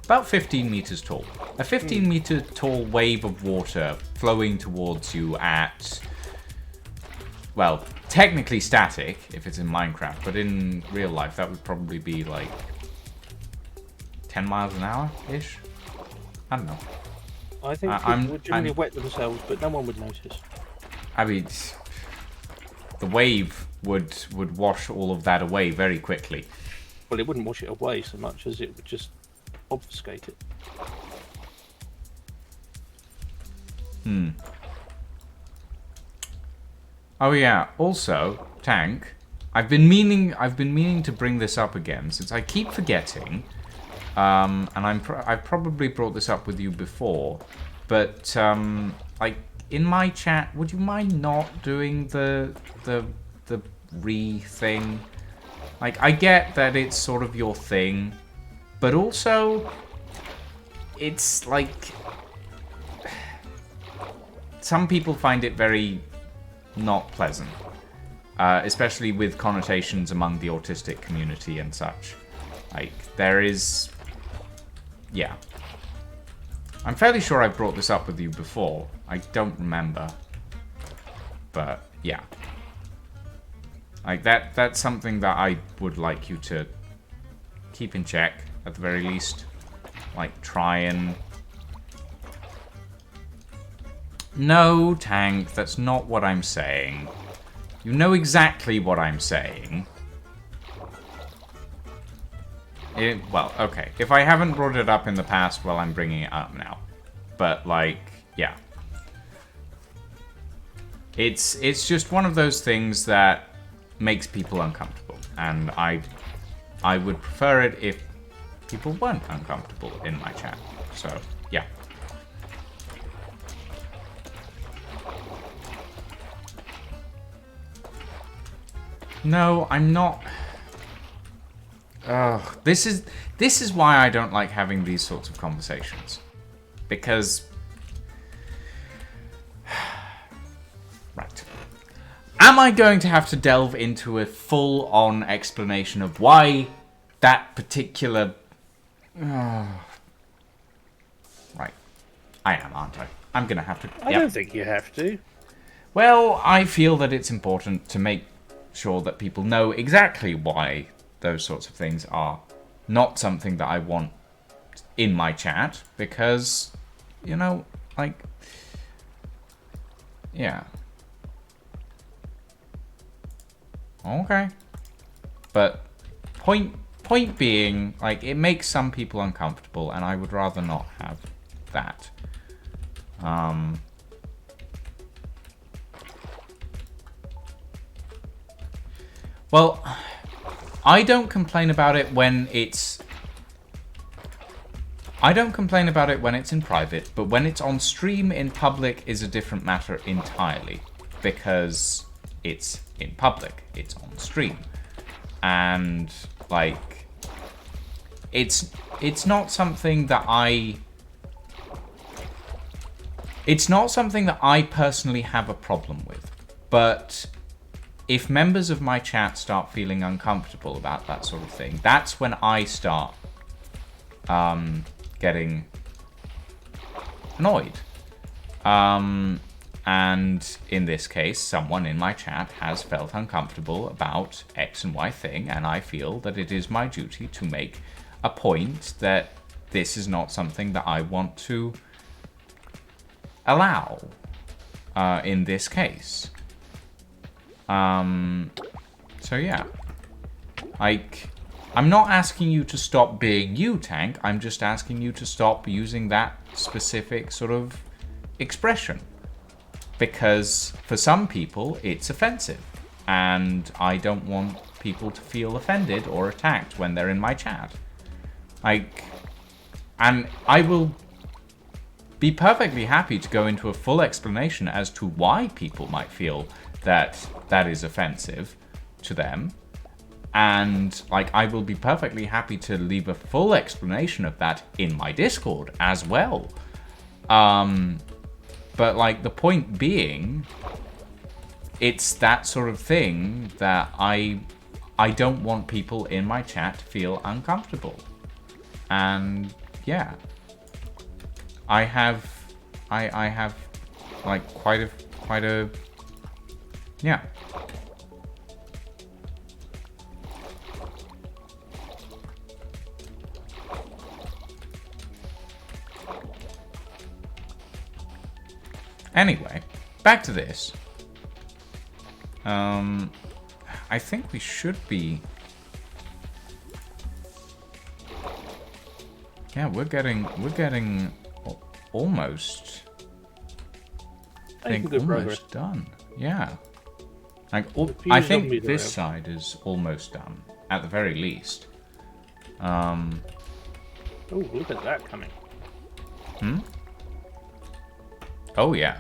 About 15 meters tall. A 15 meter tall wave of water flowing towards you at... Well, technically static, if it's in Minecraft, but in real life that would probably be like... 10 miles an hour-ish? I don't know. I think people would generally wet themselves, but no one would notice. I mean... The wave would wash all of that away very quickly. Well, it wouldn't wash it away so much as it would just obfuscate it. Oh yeah. Also, Tank, I've been meaning to bring this up again since I keep forgetting. And I've probably brought this up with you before, but like in my chat, would you mind not doing the thing? Like, I get that it's sort of your thing, but also it's like some people find it very not pleasant, especially with connotations among the autistic community and such. Like, there is... Yeah. I'm fairly sure I've brought this up with you before, I don't remember. But, yeah. Like, that's something that I would like you to keep in check, at the very least. Like, try and... No, Tank, that's not what I'm saying. You know exactly what I'm saying. Well, okay. If I haven't brought it up in the past, well, I'm bringing it up now. But, like, yeah. It's just one of those things that makes people uncomfortable. And I would prefer it if people weren't uncomfortable in my chat. So, yeah. No, I'm not... Ugh, this is why I don't like having these sorts of conversations. Because... Right. Am I going to have to delve into a full-on explanation of why that particular... Right. I am, aren't I? I'm going to have to... I don't think you have to. Well, I feel that it's important to make sure that people know exactly why those sorts of things are not something that I want in my chat, because, you know, like, yeah. Okay. But point being, like, it makes some people uncomfortable, and I would rather not have that. Well, I don't complain about it when it's... I don't complain about it when it's in private, but when it's on stream in public is a different matter entirely. Because it's in public, it's on stream. And, like, it's not something that I... It's not something that I personally have a problem with. But if members of my chat start feeling uncomfortable about that sort of thing, that's when I start getting annoyed. And in this case, someone in my chat has felt uncomfortable about X and Y thing, and I feel that it is my duty to make a point that this is not something that I want to allow in this case. So yeah. Like, I'm not asking you to stop being you, Tank. I'm just asking you to stop using that specific sort of expression. Because for some people, it's offensive. And I don't want people to feel offended or attacked when they're in my chat. Like, and I will be perfectly happy to go into a full explanation as to why people might feel that is offensive to them. And, like, I will be perfectly happy to leave a full explanation of that in my Discord as well. But, like, the point being, it's that sort of thing that I don't want people in my chat to feel uncomfortable. And, yeah. I have, like, quite a, yeah. Anyway, back to this. I think we should be... Yeah, we're getting almost... I think almost done. Yeah. Like, I think this side is almost done, at the very least. Oh, look at that coming. Hmm? Oh, yeah.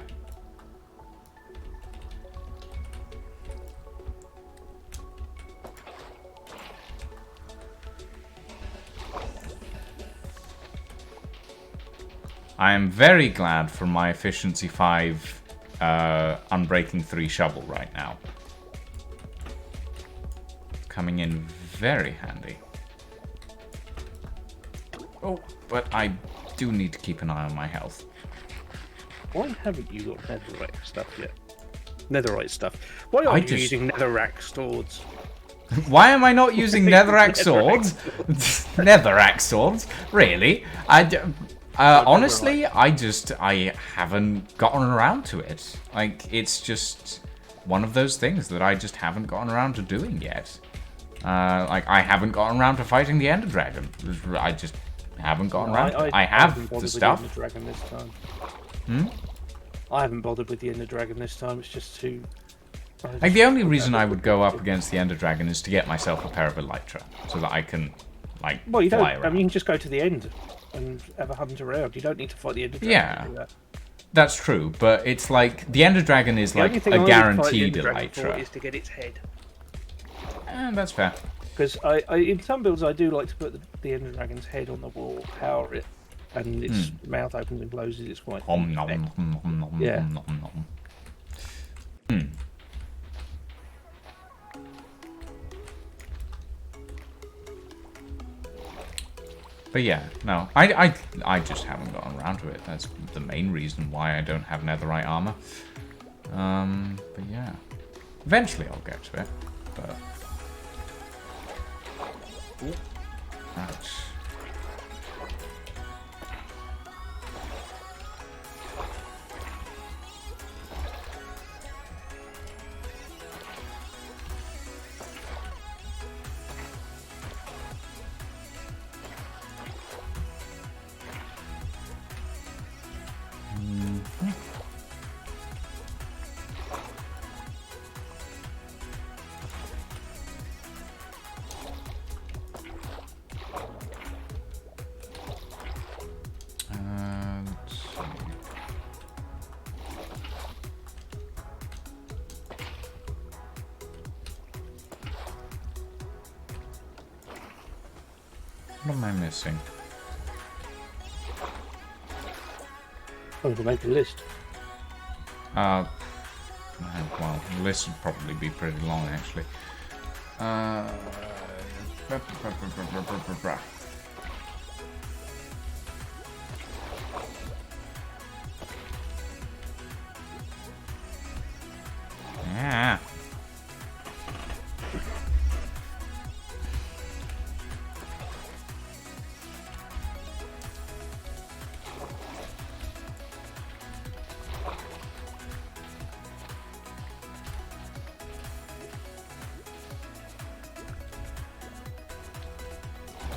I am very glad for my Efficiency 5 Unbreaking 3 shovel right now. Coming in very handy. Oh, but I do need to keep an eye on my health. Why haven't you got netherrack stuff yet? Netherite stuff. Why I aren't you just- using netherrack swords? Why am I not using netherrack swords? Netherrack swords? Really? Honestly, I haven't gotten around to it. Like, it's just one of those things that I just haven't gotten around to doing yet. Like, I haven't gotten around to fighting the Ender Dragon. I just haven't gotten around to it. I haven't have bothered the with stuff. Ender Dragon this time. Hmm? I haven't bothered with the Ender Dragon this time. It's just too. Like, the only reason I would go up against the Ender Dragon is to get myself a pair of Elytra, so that I can, like, Well, you don't. fly I around. mean, you can just go to the end and have a hunt around. You don't need to fight the Ender Dragon. Yeah. To do that. That's true, but it's like, the Ender Dragon is The like only thing a I would fight the guaranteed Ender Dragon for Elytra. is to get its head. That's fair. Because I in some builds I do like to put the Ender Dragon's head on the wall, power it, and its mouth opens and closes. It's quite. Om nom effective. nom nom nom Yeah. nom nom nom. But yeah, no, I just haven't gotten around to it. That's the main reason why I don't have netherite armor. But yeah, eventually I'll get to it. But ouch. Let's see. What am I missing? Oh, to make a list. Well, the list would probably be pretty long, actually. Yeah.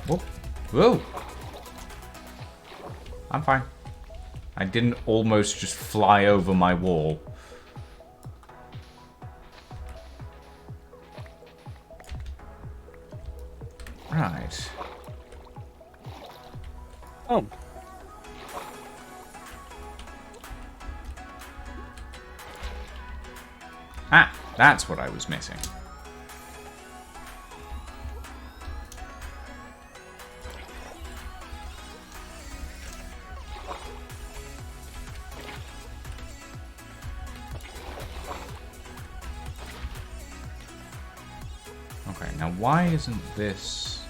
Whoa. Whoa. I'm fine. I didn't almost just fly over my wall. Right. Oh, Ah, that's what I was missing. Okay, now why isn't this...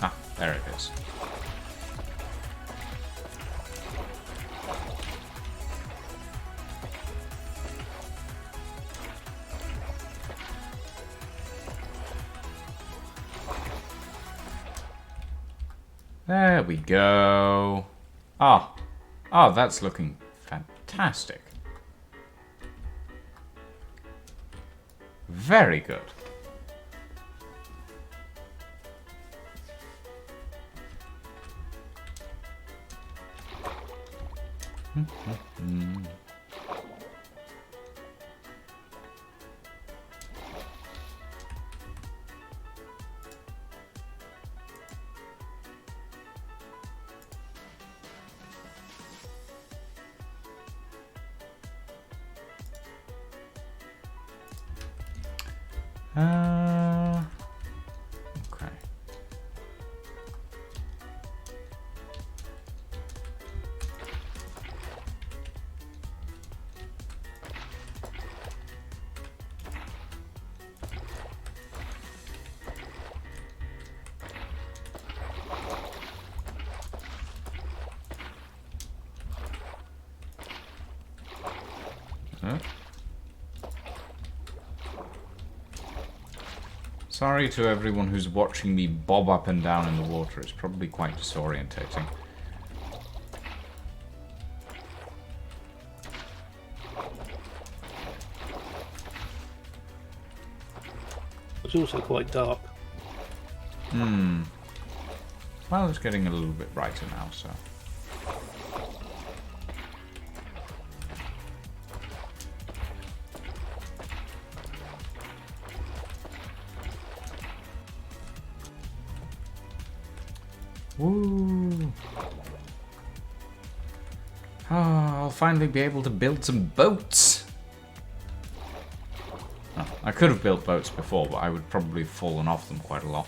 Ah, there it is. There we go. Ah. Oh, that's looking fantastic. Very good. Okay. Huh? Sorry to everyone who's watching me bob up and down in the water. It's probably quite disorientating. It's also quite dark. Well, it's getting a little bit brighter now, so... Woo! Oh, I'll finally be able to build some boats! Oh, I could have built boats before, but I would probably have fallen off them quite a lot.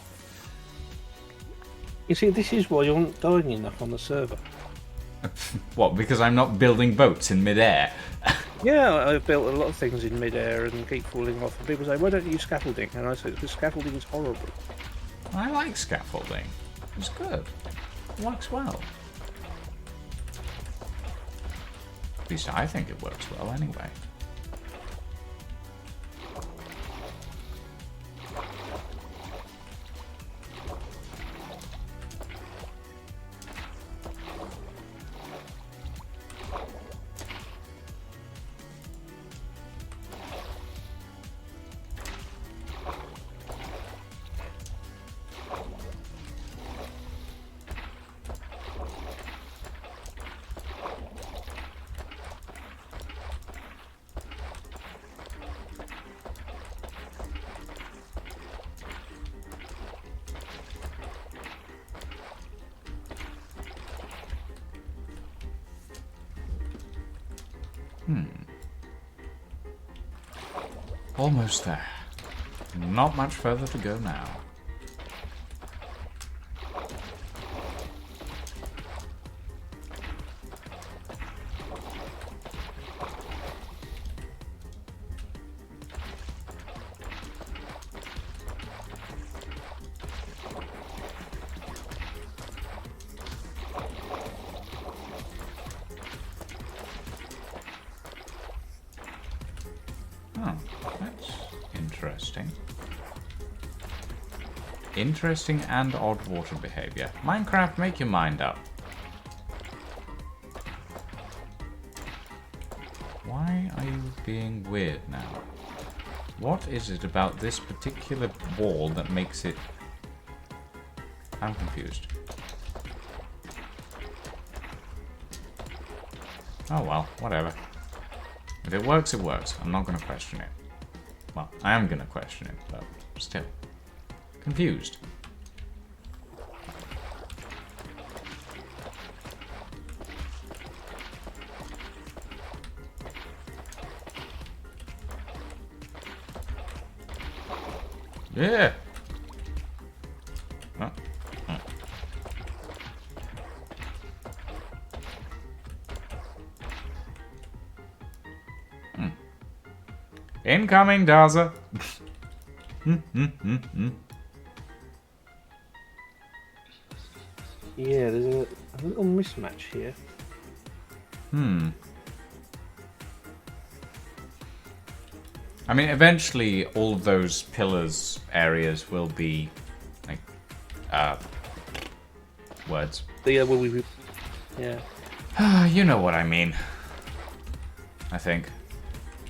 You see, this is why you're not dying enough on the server. What, because I'm not building boats in midair? Yeah, I've built a lot of things in mid-air and keep falling off. And people say, why don't you use scaffolding? And I say, because scaffolding is horrible. I like scaffolding. It's good. It works well. At least I think it works well anyway. Almost there. Not much further to go now. Oh, that's interesting. Interesting and odd water behavior. Minecraft, make your mind up. Why are you being weird now? What is it about this particular wall that makes it... I'm confused. Oh well, whatever. If it works, it works. I'm not going to question it. Well, I am going to question it, but still. Confused. Yeah! Oh. Oh. Incoming, Daza! Yeah, there's a little mismatch here. I mean, eventually all of those pillars areas will be, like, words. Yeah. You know what I mean. I think.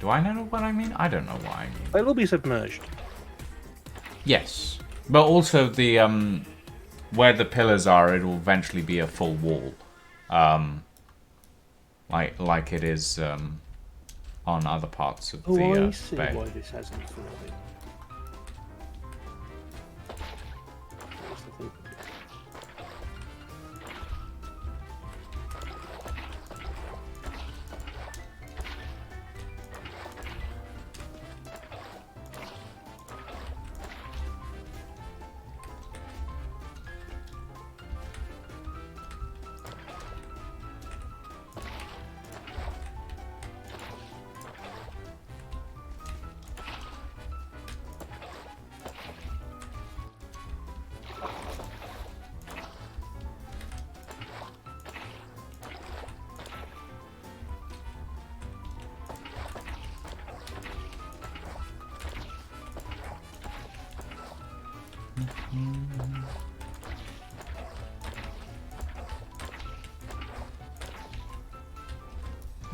Do I know what I mean? I don't know what I mean. They'll all be submerged. Yes. But also the, where the pillars are, it'll eventually be a full wall. Like it is, on other parts of the I see bay. why this hasn't flooded. What's the thing?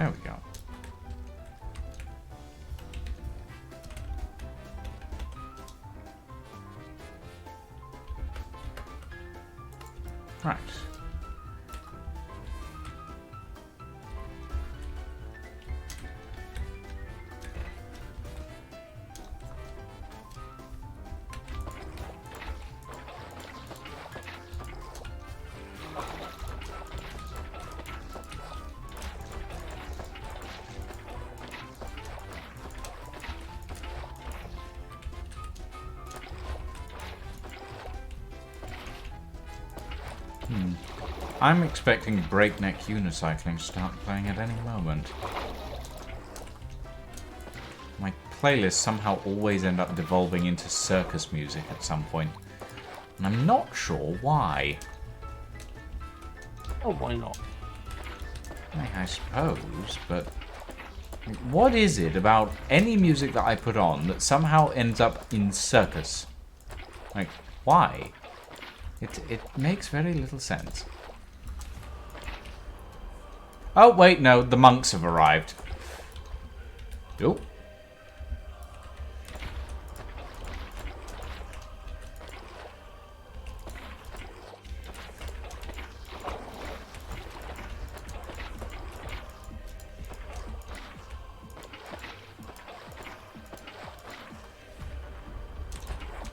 There we go. Right. I'm expecting Breakneck Unicycling to start playing at any moment. My playlists somehow always end up devolving into circus music at some point. And I'm not sure why. Oh, why not? I suppose, but... what is it about any music that I put on that somehow ends up in circus? Like, why? It makes very little sense. Oh, wait, no, the monks have arrived. Oh.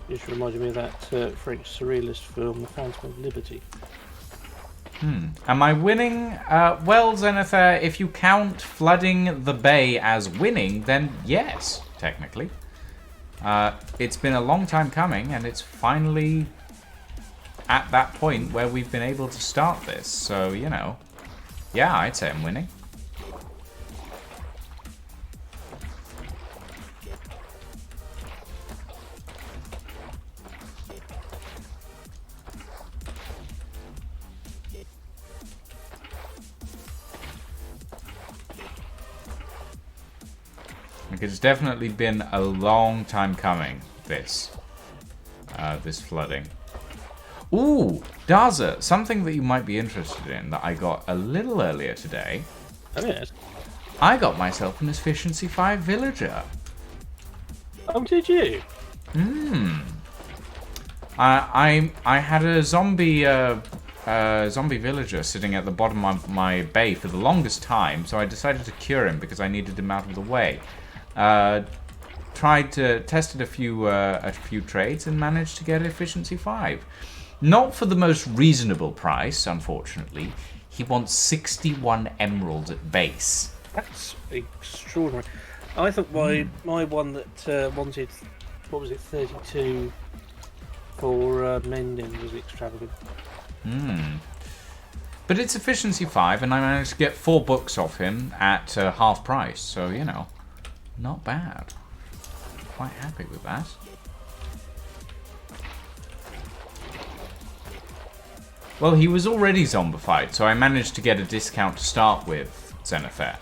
Just reminded me of that French surrealist film, The Phantom of Liberty. Am I winning? Well, Zenithar, if you count flooding the bay as winning, then yes, technically. It's been a long time coming, and it's finally at that point where we've been able to start this. So, you know, yeah, I'd say I'm winning. It's definitely been a long time coming, this flooding. Ooh, Daza, something that you might be interested in that I got a little earlier today. Oh, yes. I got myself an Efficiency 5 villager. Oh, did you? I had a zombie villager sitting at the bottom of my bay for the longest time, so I decided to cure him because I needed him out of the way. Tested a few trades and managed to get Efficiency 5. Not for the most reasonable price, unfortunately. He wants 61 emeralds at base. That's extraordinary. I thought my one that wanted, what was it, 32 for mending was extravagant. But it's Efficiency 5, and I managed to get 4 books off him at half price, so, you know, not bad. Quite happy with that. Well, he was already zombified, so I managed to get a discount to start with, Zenithar.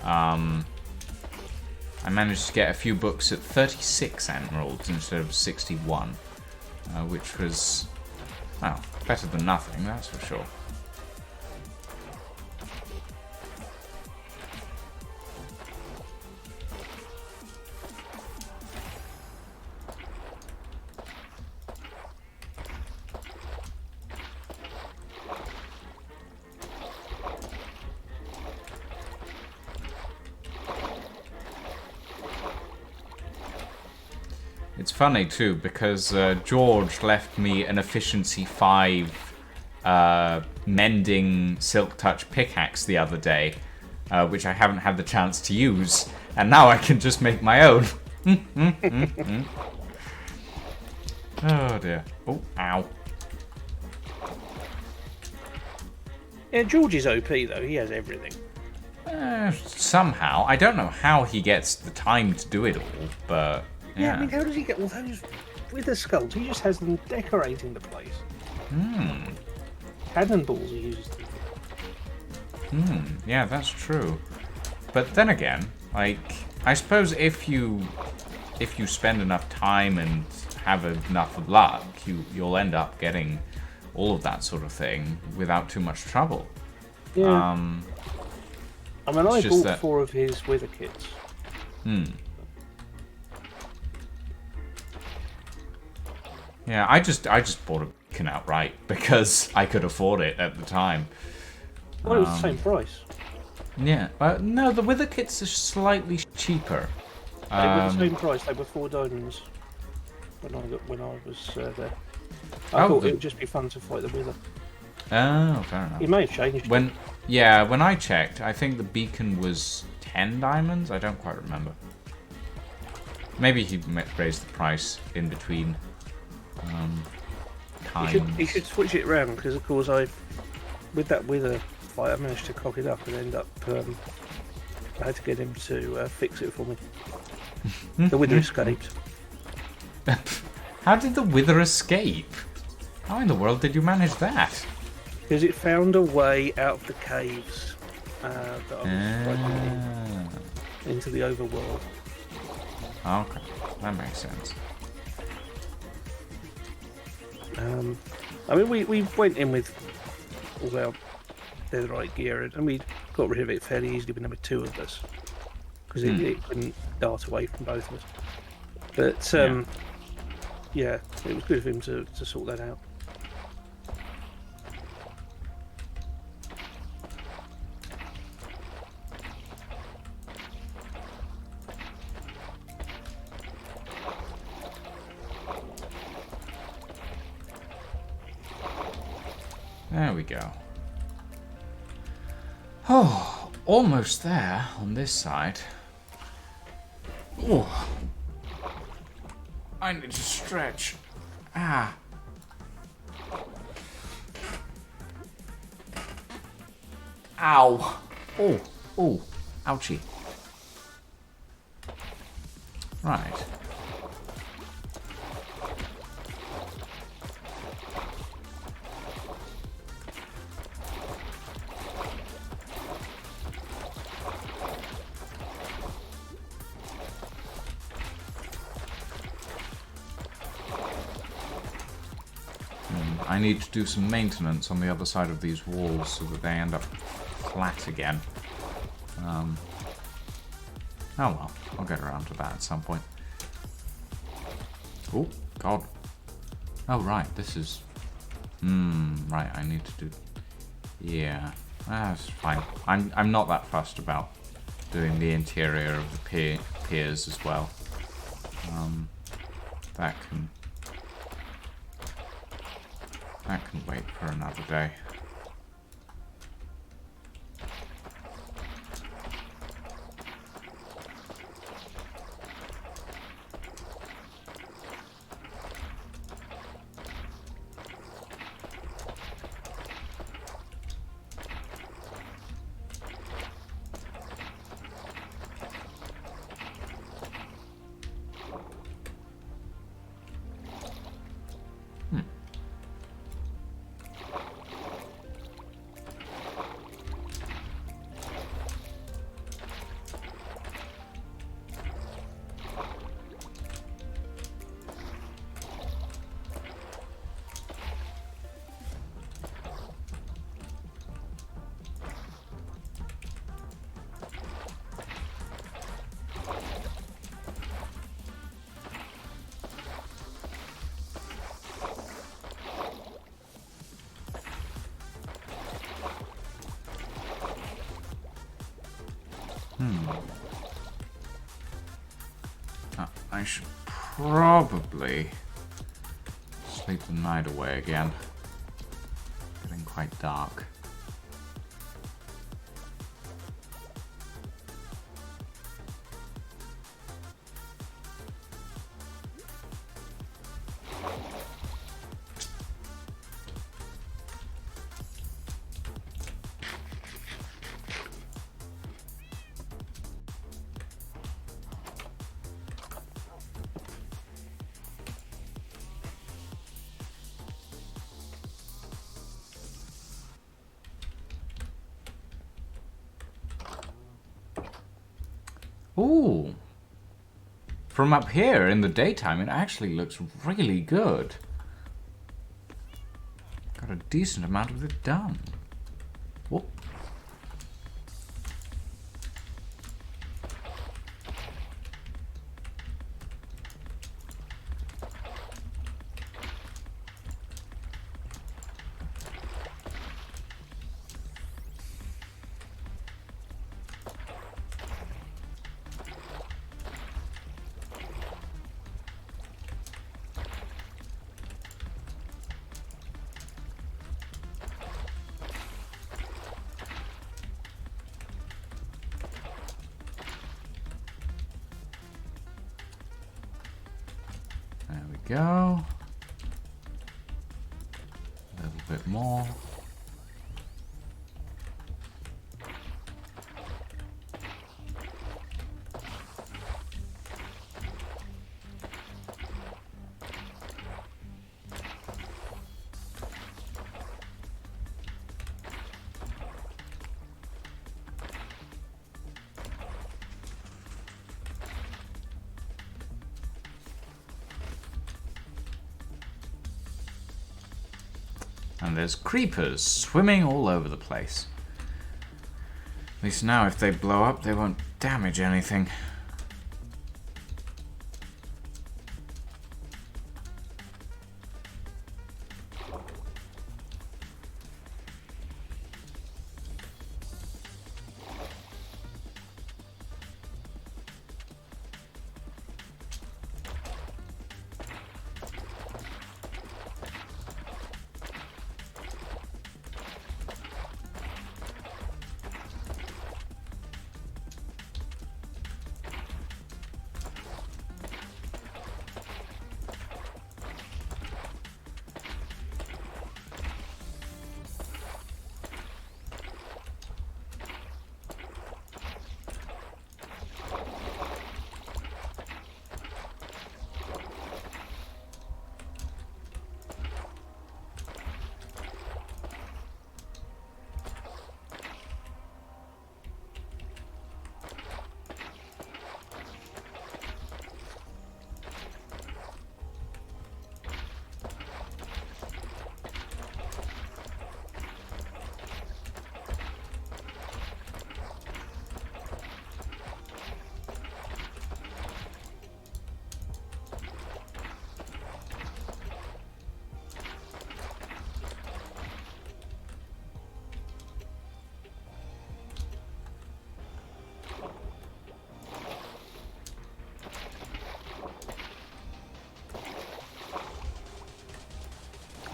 I managed to get a few books at 36 emeralds instead of 61, which was, well, better than nothing, that's for sure. It's funny too because George left me an Efficiency 5 mending Silk Touch pickaxe the other day, which I haven't had the chance to use, and now I can just make my own. Oh dear. Oh, ow. Yeah, George is OP though. He has everything. Somehow. I don't know how he gets the time to do it all, but... Yeah, I mean, how does he get all those wither skulls? He just has them decorating the place. Cannonballs he uses them for. Yeah, that's true. But then again, like, I suppose if you spend enough time and have enough luck, you'll end up getting all of that sort of thing without too much trouble. Yeah. I mean, It's I just bought that- 4 of his wither kits. Yeah, I just bought a beacon outright because I could afford it at the time. Well, it was the same price. Yeah, no, the wither kits are slightly cheaper. They were the same price. They were 4 diamonds when I was there. I Oh, thought the- it would just be fun to fight the wither. Oh, fair enough. He may have changed it. When I checked, I think the beacon was 10 diamonds. I don't quite remember. Maybe he raised the price in between times. He should switch it around because, of course, with that wither fight, I managed to cock it up and end up. I had to get him to fix it for me. The wither escaped. How did the wither escape? How in the world did you manage that? Because it found a way out of the caves that I was fighting into the overworld. Okay, that makes sense. I mean, we went in with all our netherite gear and we got rid of it fairly easily when there were 2 of us. Because it couldn't dart away from both of us. But, yeah, it was good of him to sort that out. There we go. Oh, almost there on this side. Oh, I need to stretch. Ah. Ow. Oh, oh, ouchie. Right. I need to do some maintenance on the other side of these walls so that they end up flat again. Oh well, I'll get around to that at some point. Oh, God. Oh, right, this is... right, I need to do... Yeah, that's fine. I'm not that fussed about doing the interior of the piers as well. That can wait for another day. I should probably sleep the night away again. Getting quite dark. Ooh. From up here in the daytime, it actually looks really good. Got a decent amount of it done. Whoop. go. A little bit more. And there's creepers swimming all over the place. At least now if they blow up, they won't damage anything.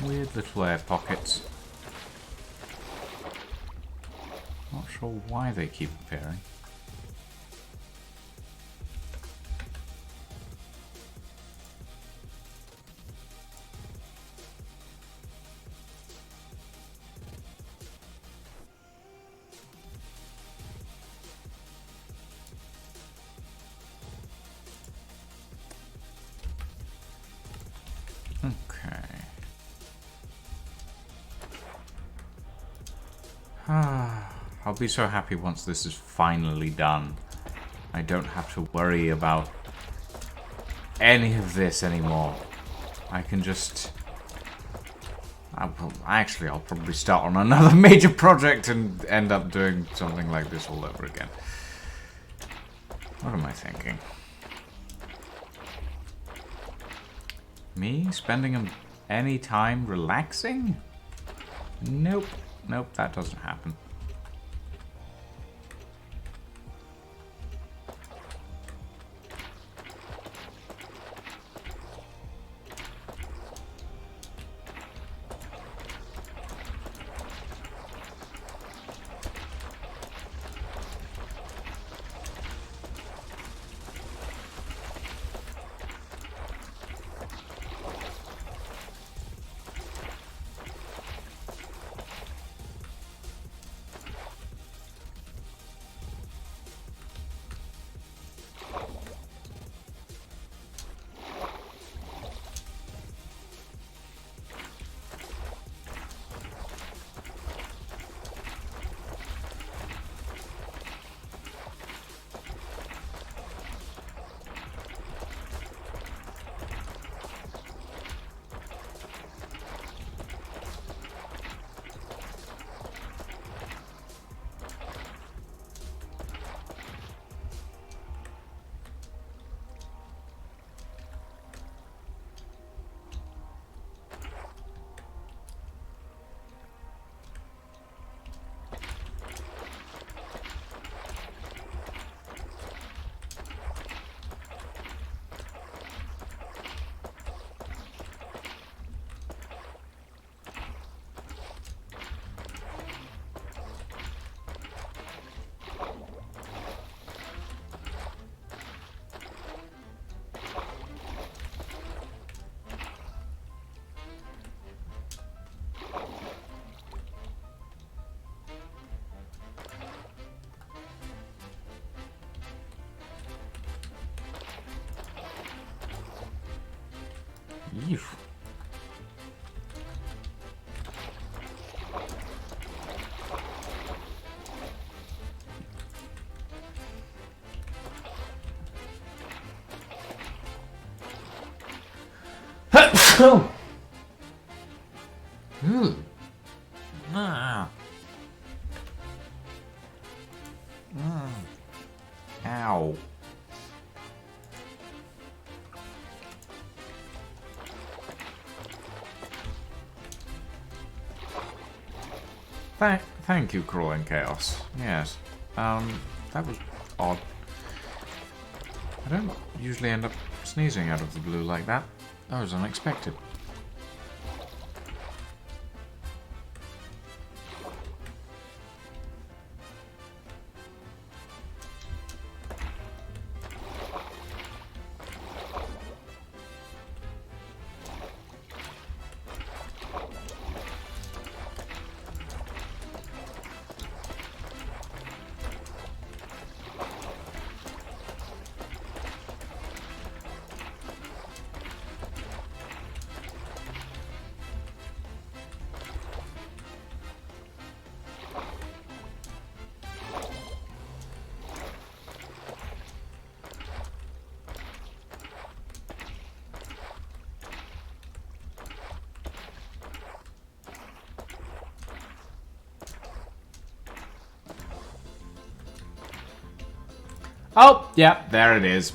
Weird little air pockets. Not sure why they keep appearing. Okay. I'll be so happy once this is finally done. I don't have to worry about any of this anymore. I can just... I'll probably start on another major project and end up doing something like this all over again. What am I thinking? Me spending any time relaxing? Nope. Nope, that doesn't happen. Eesh. Ah. Ow. Thank you, Crawling Chaos. Yes. That was odd. I don't usually end up sneezing out of the blue like that. That was unexpected. Oh, yeah, there it is.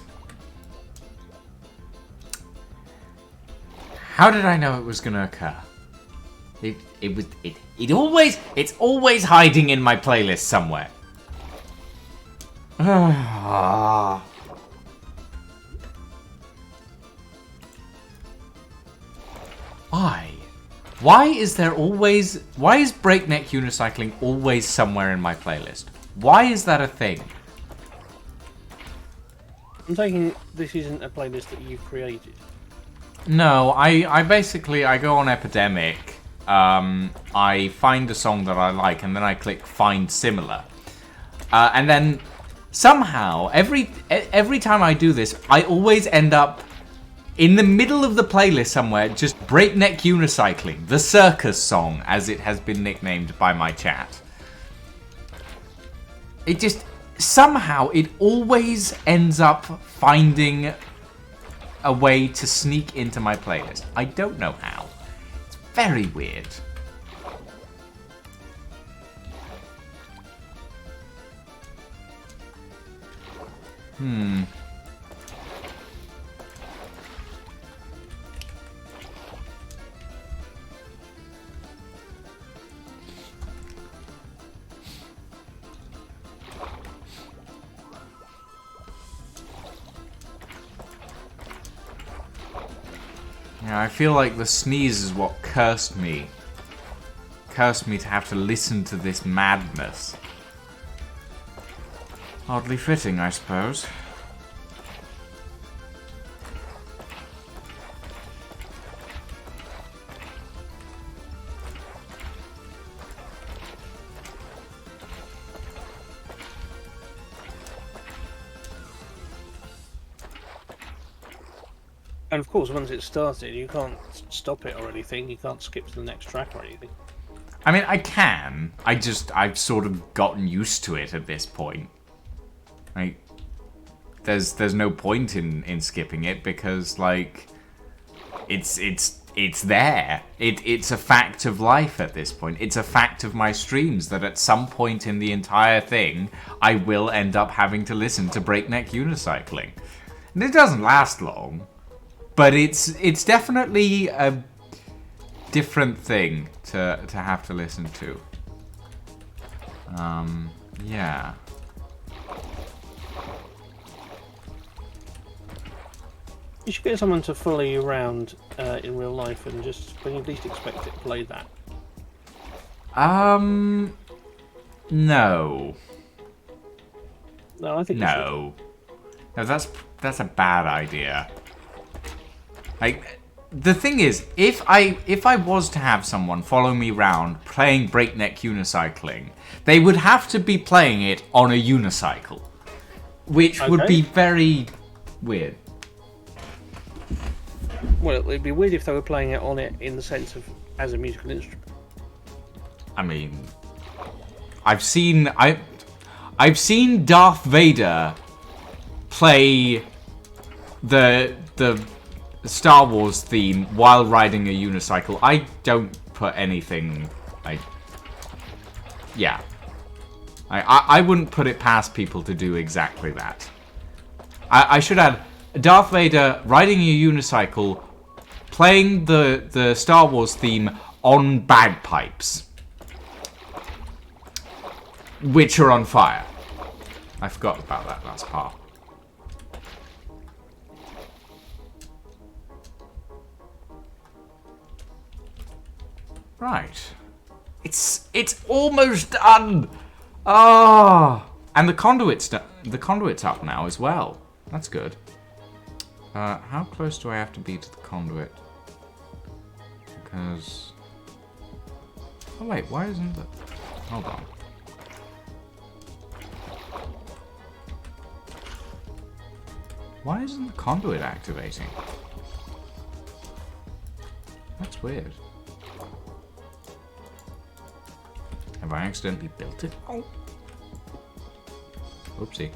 How did I know it was gonna occur? It's always hiding in my playlist somewhere. Why is Breakneck Unicycling always somewhere in my playlist? Why is that a thing? I'm taking this isn't a playlist that you've created. No, I basically go on Epidemic, I find a song that I like, and then I click Find Similar. And then somehow, every time I do this, I always end up in the middle of the playlist somewhere, just Breakneck Unicycling, the circus song, as it has been nicknamed by my chat. It just... Somehow, it always ends up finding a way to sneak into my playlist. I don't know how. It's very weird. Yeah, I feel like the sneeze is what cursed me. Cursed me to have to listen to this madness. Oddly fitting, I suppose. And of course, once it's started, you can't stop it or anything. You can't skip to the next track or anything. I mean, I can. I've sort of gotten used to it at this point. Like, there's no point in skipping it because, like, it's there. It's a fact of life at this point. It's a fact of my streams that at some point in the entire thing, I will end up having to listen to Breakneck Unicycling. And it doesn't last long. But it's definitely a different thing to have to listen to. Yeah. You should get someone to follow you around in real life and just, when you least expect it, play that. No. No, I think No. No, that's a bad idea. Like, the thing is, if I was to have someone follow me around playing Breakneck Unicycling, they would have to be playing it on a unicycle, which would be very weird. Well, it'd be weird if they were playing it on it in the sense of as a musical instrument. I mean, I've seen Darth Vader play the Star Wars theme while riding a unicycle. I don't put anything. I wouldn't put it past people to do exactly that. I should add Darth Vader riding a unicycle, playing the Star Wars theme on bagpipes, which are on fire. I forgot about that last part. Right. It's almost done. Ah, and the conduit's up now as well. That's good. How close do I have to be to the conduit? Because... Oh wait, why isn't it... Hold on. Why isn't the conduit activating? That's weird. Have I accidentally built it? Oh. Oopsie.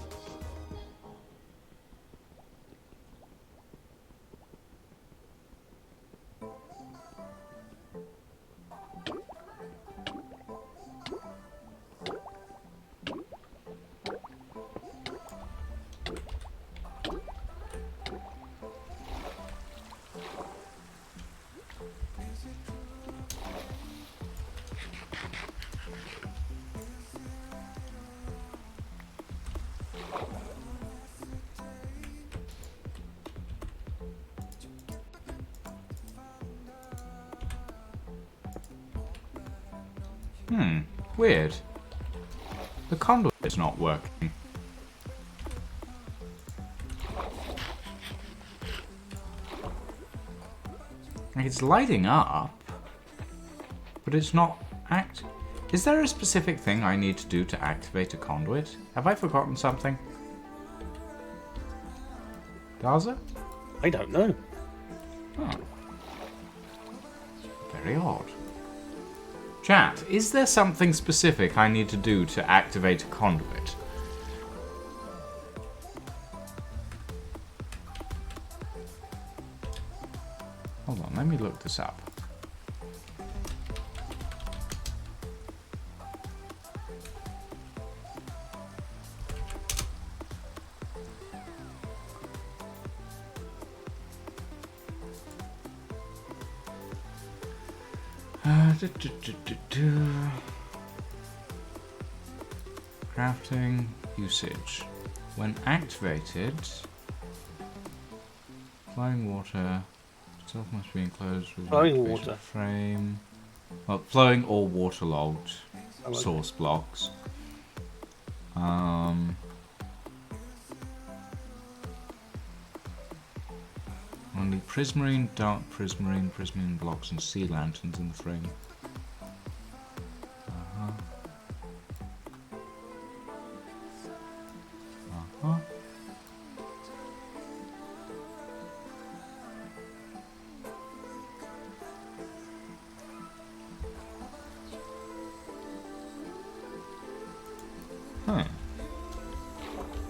Weird. The conduit is not working. Like, it's lighting up, but it's not Is there a specific thing I need to do to activate a conduit? Have I forgotten something? Daza? I don't know. Oh. Very odd. Chat, is there something specific I need to do to activate a conduit? Hold on, let me look this up. Crafting usage. When activated, flowing water itself must be enclosed with Flowing an water. frame. Well, flowing or waterlogged Okay. source blocks. Only prismarine, dark prismarine blocks, and sea lanterns in the frame. Huh.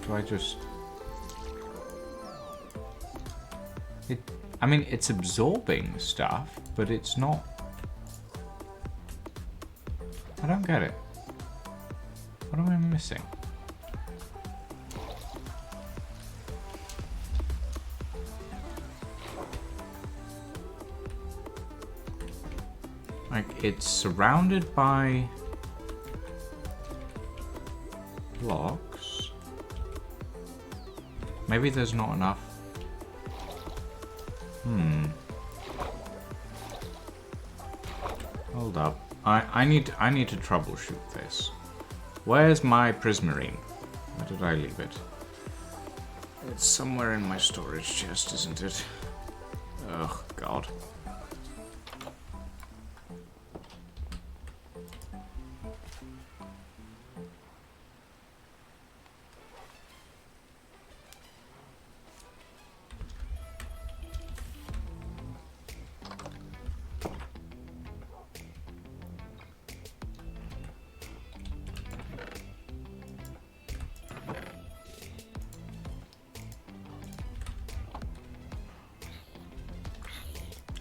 Do I just... I mean, it's absorbing stuff, but it's not... I don't get it. What am I missing? Like, it's surrounded by blocks. Maybe there's not enough. Hold up. I need to troubleshoot this. Where's my prismarine? Where did I leave it? It's somewhere in my storage chest, isn't it? Oh, God.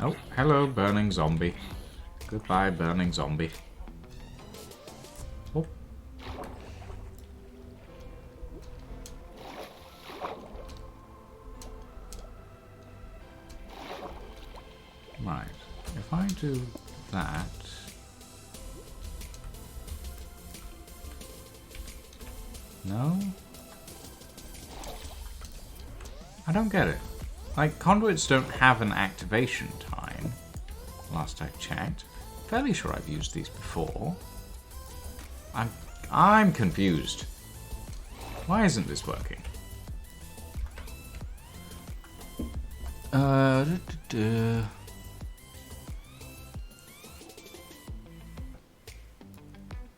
Oh, hello, burning zombie. Goodbye, burning zombie. Oh. Right. If I do that... No? I don't get it. Like, conduits don't have an activation time. Last I checked. Fairly sure I've used these before. I'm confused. Why isn't this working?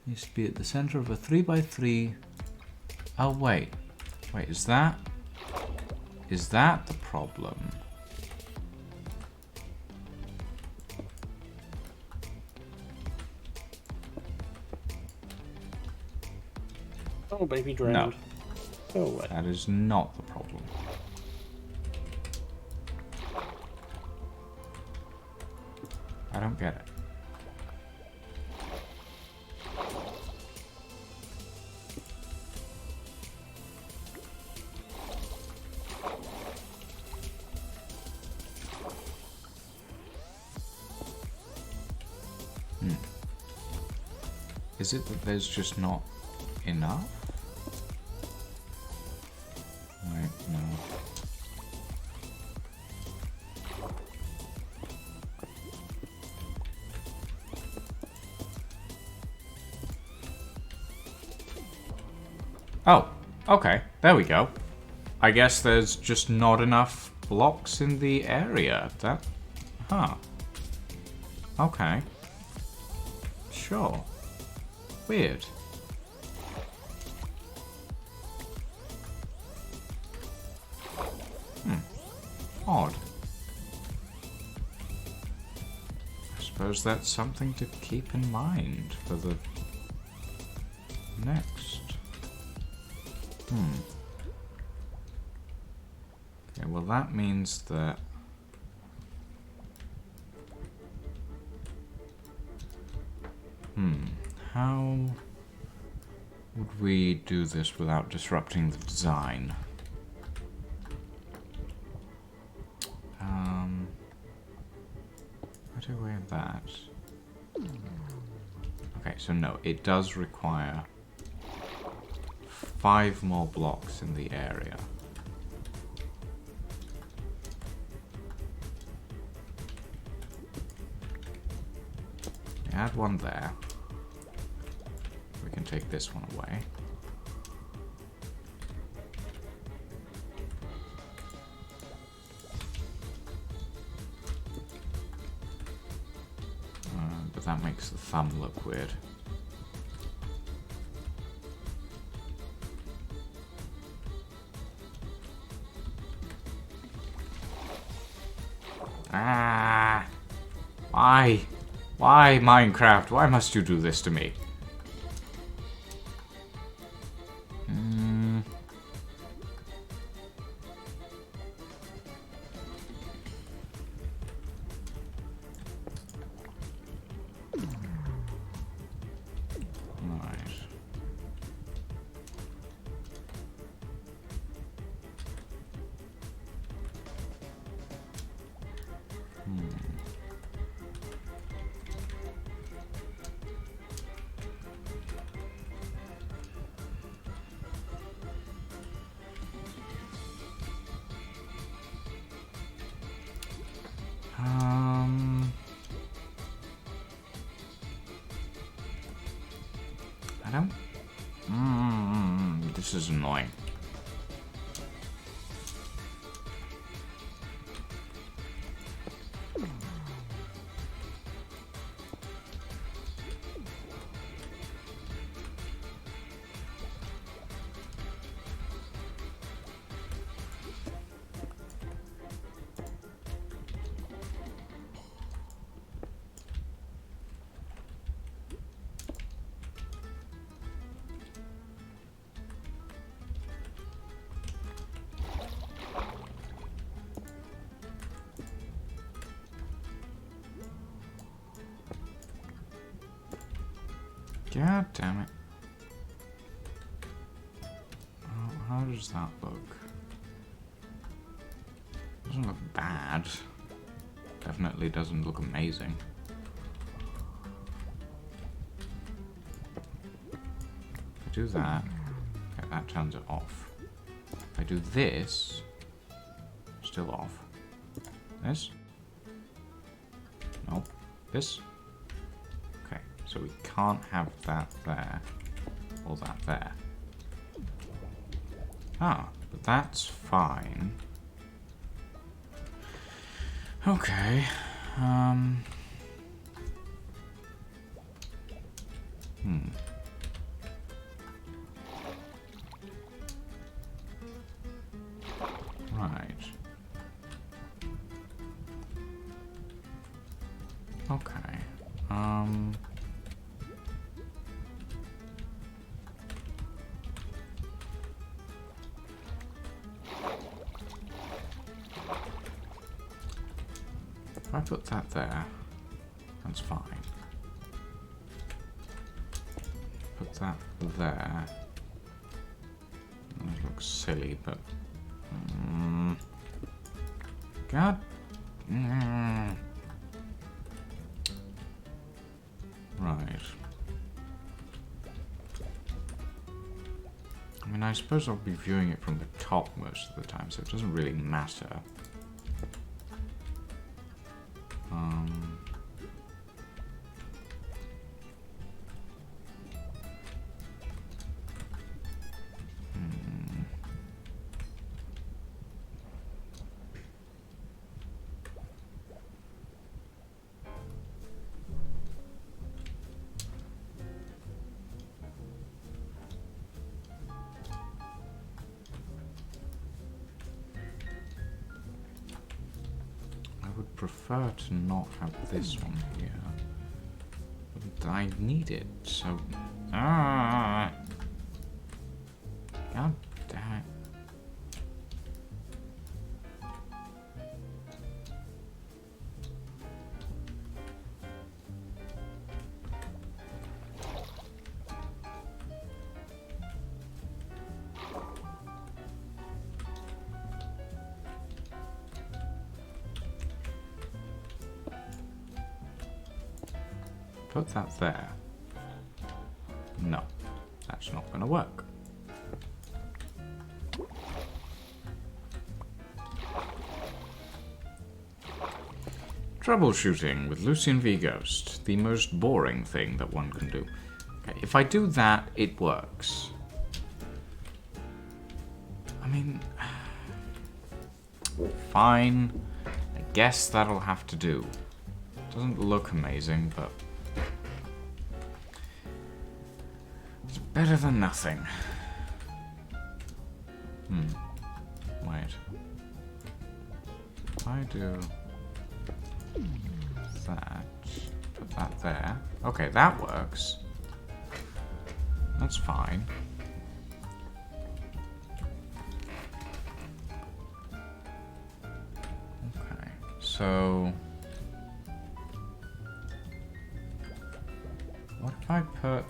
Needs to be at the center of a 3x3. Oh, wait. Wait, is that the problem? Oh, baby drowned. No. Oh, wait. That is not the problem. I don't get it. Is it that there's just not enough? Wait, no. Oh, okay. There we go. I guess there's just not enough blocks in the area. That... Huh. Okay. Sure. Weird. Odd. I suppose that's something to keep in mind for the next. Okay, well that means that how would we do this without disrupting the design? How do we have that? Okay, so no, it does require 5 more blocks in the area. We add one there. We can take this one away. But that makes the thumb look weird. Ah! Why? Why, Minecraft? Why must you do this to me? Right. I don't... this is annoying. God damn it. How does that look? Doesn't look bad. Definitely doesn't look amazing. I do that. Okay, that turns it off. If I do this, still off. This? Nope. This? Okay, so we can't have that there, or that there. Ah, but that's fine. Okay. Right. Okay. If I put that there, that's fine. Put that there. That looks silly, but... God... Right. I mean, I suppose I'll be viewing it from the top most of the time, so it doesn't really matter. I would prefer to not have this one here. But I need it, so... God damn it. Put that there. No, that's not going to work. Troubleshooting with Lucian v Ghost, the most boring thing that one can do. Okay, if I do that, it works. I mean, fine. I guess that'll have to do. Doesn't look amazing, but it's better than nothing. Wait. If I do that, put that there. Okay, that works. That's fine. Okay, so what if I put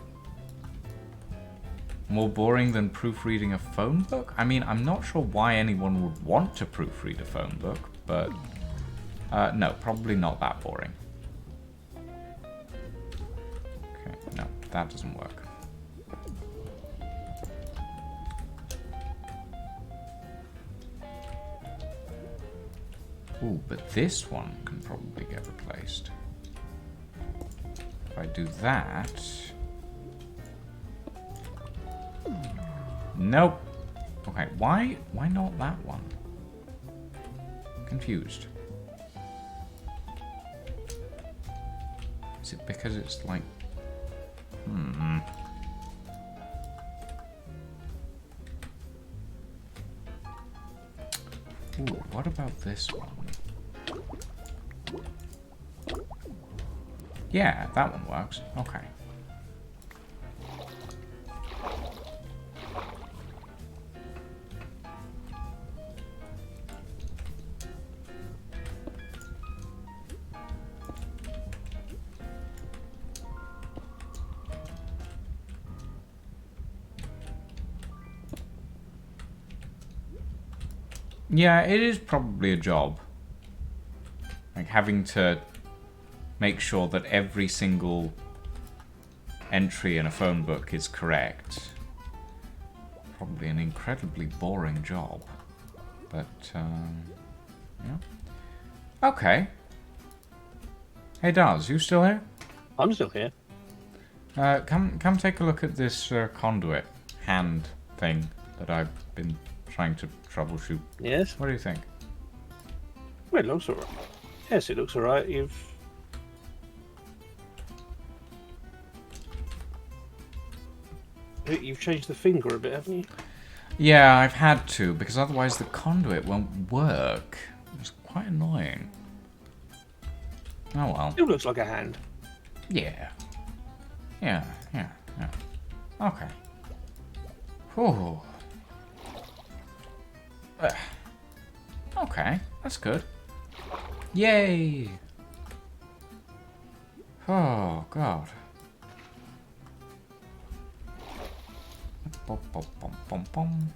more boring than proofreading a phone book? I mean, I'm not sure why anyone would want to proofread a phone book, but no, probably not that boring. Okay, no, that doesn't work. Ooh, but this one can probably get replaced. If I do that... Nope. Okay, why not that one? Confused. Is it because it's like... Ooh, what about this one? Yeah, that one works. Okay. Yeah, it is probably a job. Like having to make sure that every single entry in a phone book is correct. Probably an incredibly boring job. But, yeah. Okay. Hey, Daz, you still here? I'm still here. Come take a look at this conduit hand thing that I've been trying to troubleshoot. Yes. What do you think? Well, it looks alright. Yes, it looks alright. You've changed the finger a bit, haven't you? Yeah, I've had to, because otherwise the conduit won't work. It's quite annoying. Oh well. It looks like a hand. Yeah. Yeah. Okay. Whew. Okay, that's good. Yay! Oh, God. Bum, bum, bum, bum, bum.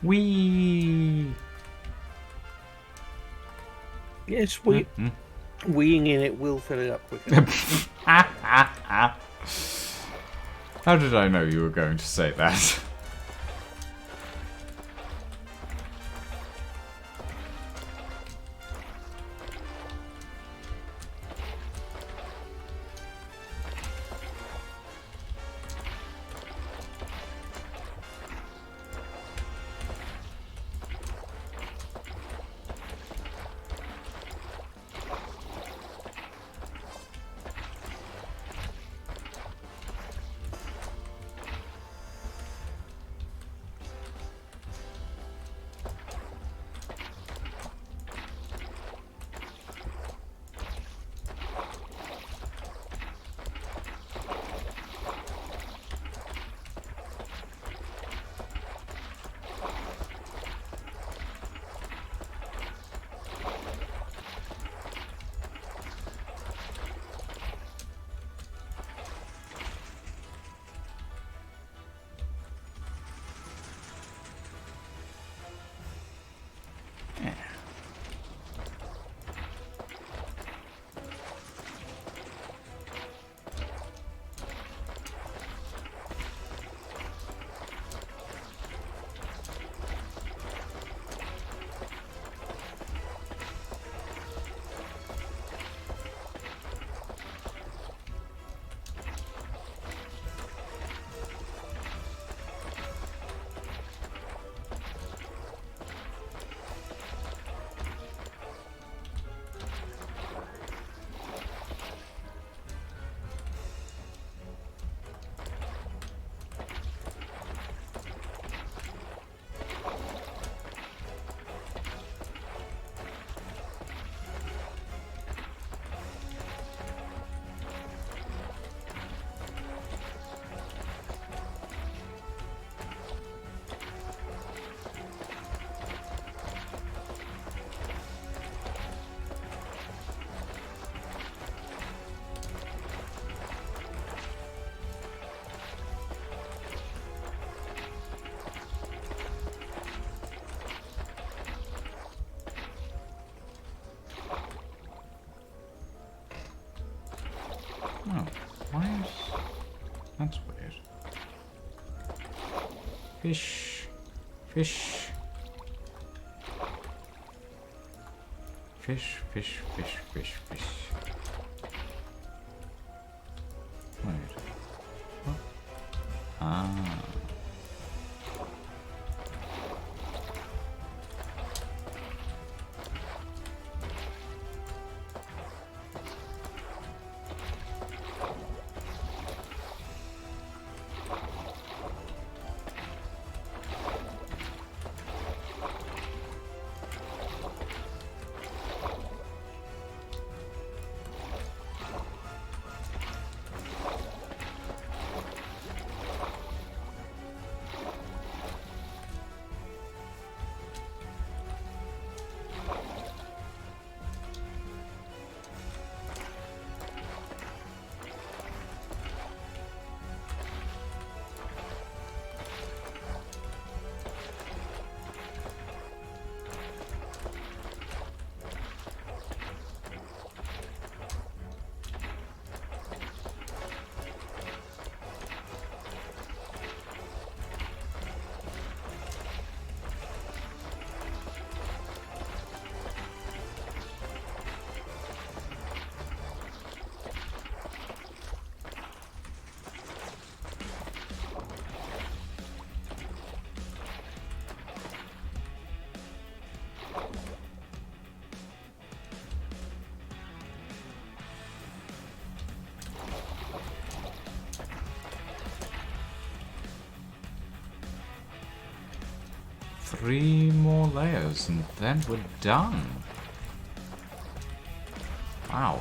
Wee. Yes, weeing in it will fill it up quicker. How did I know you were going to say that? That's weird. Fish. Fish. Fish, fish, fish, fish, fish. Wait. What? Ah. Three more layers and then we're done. Wow.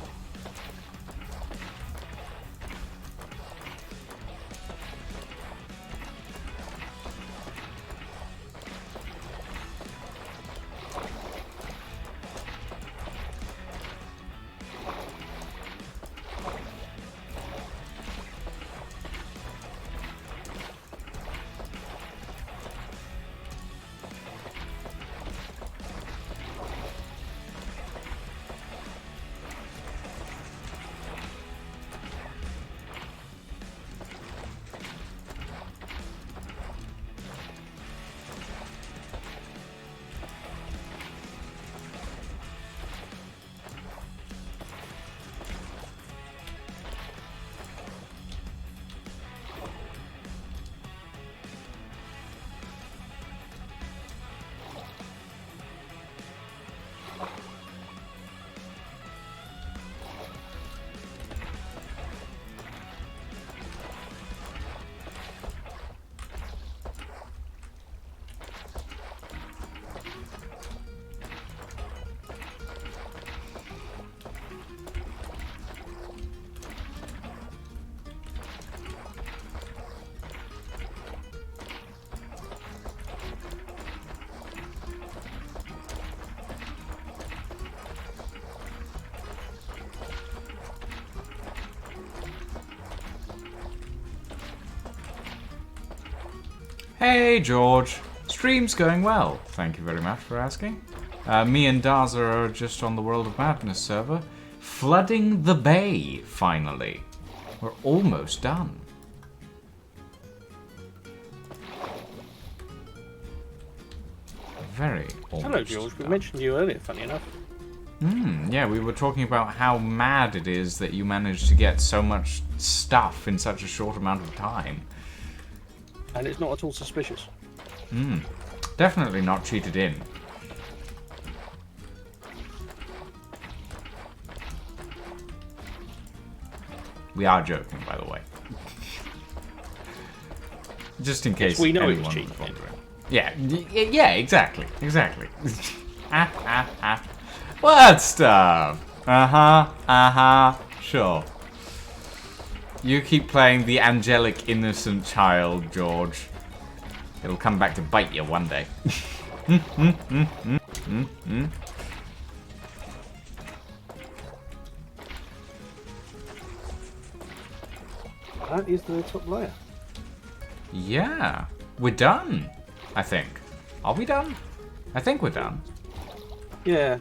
Hey George, stream's going well. Thank you very much for asking. Me and Daza are just on the World of Madness server, flooding the bay, finally. We're almost done. Very almost Hello, George. We done. mentioned you earlier, funny enough. Yeah, we were talking about how mad it is that you managed to get so much stuff in such a short amount of time. And it's not at all suspicious. Definitely not cheated in. We are joking, by the way. Just in case we know it was anyone was cheating. wondering. Yeah, exactly. What stuff? Sure. You keep playing the angelic innocent child, George. It'll come back to bite you one day. That is the top layer. Yeah, we're done, I think. Are we done? I think we're done. Yeah,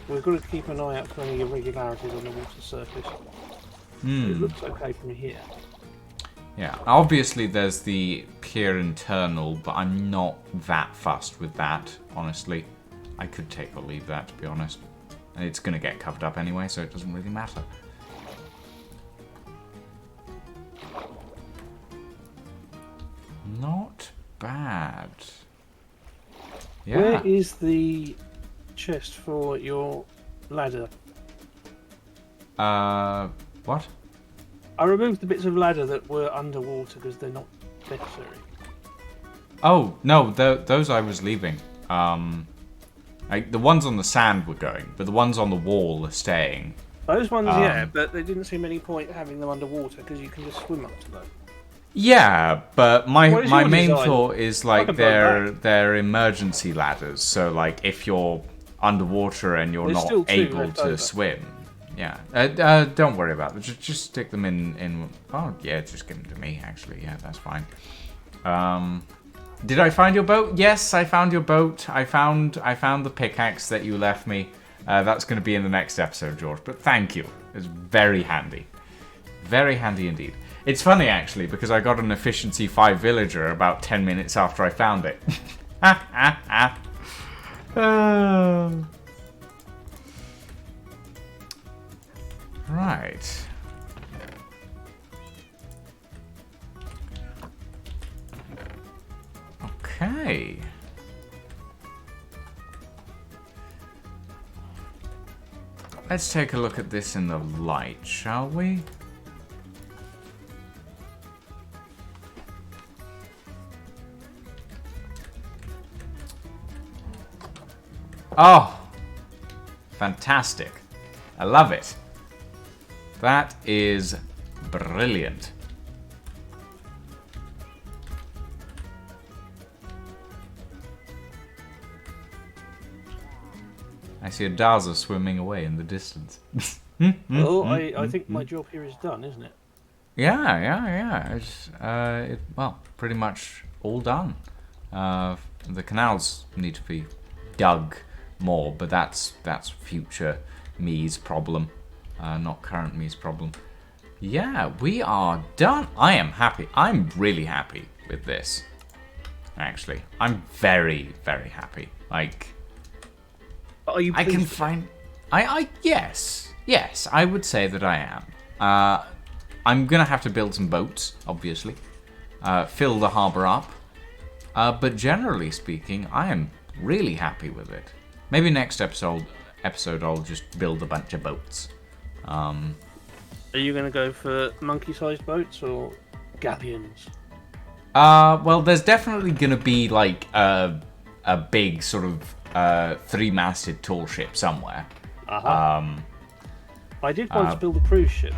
we've got to keep an eye out for any irregularities on the water surface. It looks okay from here. Yeah, obviously there's the pier internal, but I'm not that fussed with that, honestly. I could take or leave that, to be honest. And it's going to get covered up anyway, so it doesn't really matter. Not bad. Yeah. Where is the chest for your ladder? What? I removed the bits of ladder that were underwater because they're not necessary. Oh, no, those I was leaving. The ones on the sand were going, but the ones on the wall are staying. Those ones, yeah, but there didn't seem any point having them underwater because you can just swim up to them. Yeah, but my What is my your main design? thought is I like can put they're emergency ladders. So like if you're underwater and you're There's not still two able left to over. swim, yeah. Don't worry about it. Just stick them in. Oh yeah, just give them to me. Actually, yeah, that's fine. Did I find your boat? Yes, I found your boat. I found the pickaxe that you left me. That's going to be in the next episode, George. But thank you. It's very handy. Very handy indeed. It's funny, actually, because I got an efficiency 5 villager about 10 minutes after I found it. Right. Okay. Let's take a look at this in the light, shall we? Oh, fantastic. I love it. That is brilliant. I see a Daza swimming away in the distance. Well, I think my job here is done, isn't it? Yeah. It's, well, pretty much all done. The canals need to be dug more, but that's future me's problem, not current me's problem. Yeah, we are done. I am happy. I'm really happy with this. Actually, I'm very, very happy. Like, Are you I pleased can with it? find. Yes, I would say that I am. I'm gonna have to build some boats, obviously, fill the harbor up. But generally speaking, I am really happy with it. Maybe next episode I'll just build a bunch of boats. Are you going to go for monkey-sized boats or galleons? Well, there's definitely gonna be like a big sort of 3-masted tall ship somewhere. Uh-huh. I did once build a cruise ship.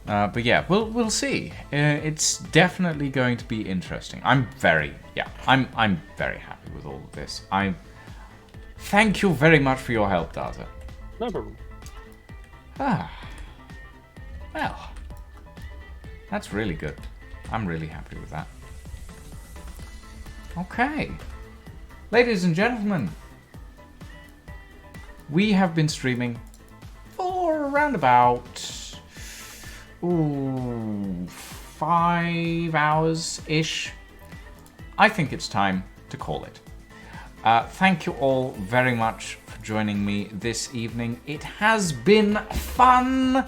But yeah, we'll see. It's definitely going to be interesting. I'm very happy with all of this. Thank you very much for your help, Daza. No problem. Well, that's really good. I'm really happy with that. Okay, ladies and gentlemen, we have been streaming for around about 5 hours-ish. I think it's time to call it. Thank you all very much for joining me this evening. It has been fun.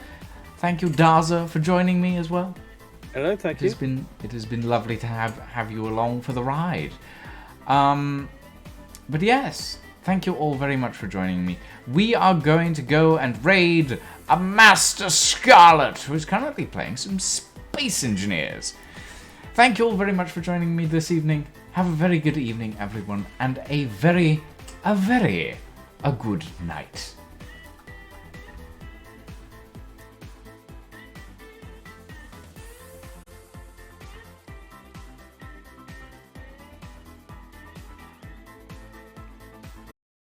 Thank you, Daza, for joining me as well. Hello, thank you. It has been lovely to have you along for the ride. But yes, thank you all very much for joining me. We are going to go and raid a Master Scarlet, who's currently playing some Space Engineers. Thank you all very much for joining me this evening. Have a very good evening, everyone, and a good night.